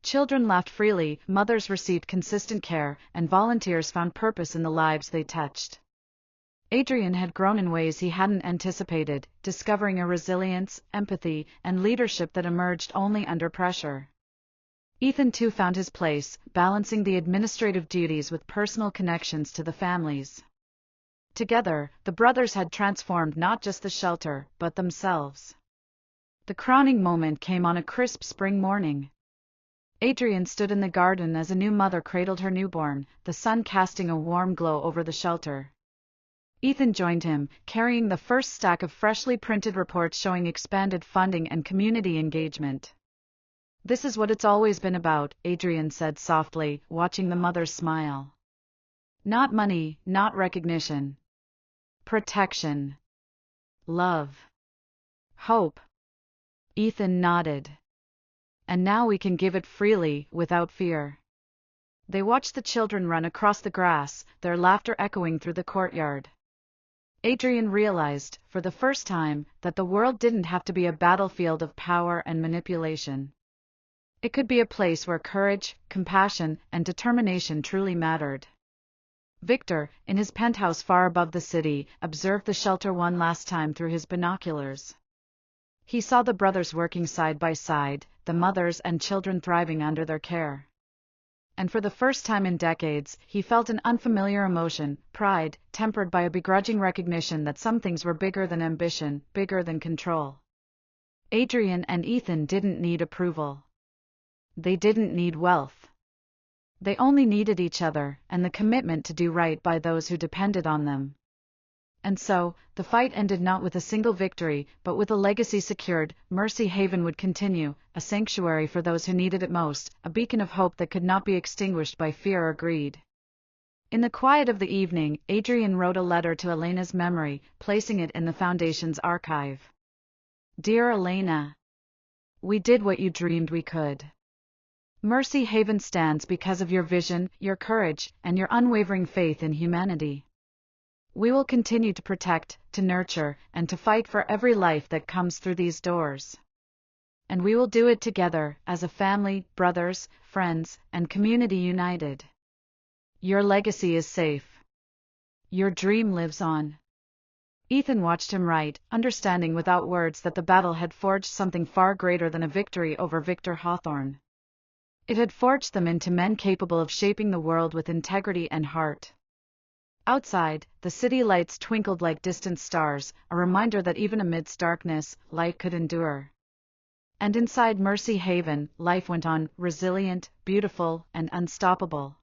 Children laughed freely, mothers received consistent care, and volunteers found purpose in the lives they touched. Adrian had grown in ways he hadn't anticipated, discovering a resilience, empathy, and leadership that emerged only under pressure. Ethan too found his place, balancing the administrative duties with personal connections to the families. Together, the brothers had transformed not just the shelter, but themselves. The crowning moment came on a crisp spring morning. Adrian stood in the garden as a new mother cradled her newborn, the sun casting a warm glow over the shelter. Ethan joined him, carrying the first stack of freshly printed reports showing expanded funding and community engagement. "This is what it's always been about," Adrian said softly, watching the mother smile. "Not money, not recognition. Protection. Love. Hope." Ethan nodded. "And now we can give it freely, without fear." They watched the children run across the grass, their laughter echoing through the courtyard. Adrian realized, for the first time, that the world didn't have to be a battlefield of power and manipulation. It could be a place where courage, compassion, and determination truly mattered. Victor, in his penthouse far above the city, observed the shelter one last time through his binoculars. He saw the brothers working side by side, the mothers and children thriving under their care. And for the first time in decades, he felt an unfamiliar emotion, pride, tempered by a begrudging recognition that some things were bigger than ambition, bigger than control. Adrian and Ethan didn't need approval. They didn't need wealth. They only needed each other, and the commitment to do right by those who depended on them. And so, the fight ended not with a single victory, but with a legacy secured. Mercy Haven would continue, a sanctuary for those who needed it most, a beacon of hope that could not be extinguished by fear or greed. In the quiet of the evening, Adrian wrote a letter to Elena's memory, placing it in the Foundation's archive. "Dear Elena, we did what you dreamed we could. Mercy Haven stands because of your vision, your courage, and your unwavering faith in humanity. We will continue to protect, to nurture, and to fight for every life that comes through these doors. And we will do it together, as a family, brothers, friends, and community united. Your legacy is safe. Your dream lives on." Ethan watched him write, understanding without words that the battle had forged something far greater than a victory over Victor Hawthorne. It had forged them into men capable of shaping the world with integrity and heart. Outside, the city lights twinkled like distant stars, a reminder that even amidst darkness, light could endure. And inside Mercy Haven, life went on, resilient, beautiful, and unstoppable.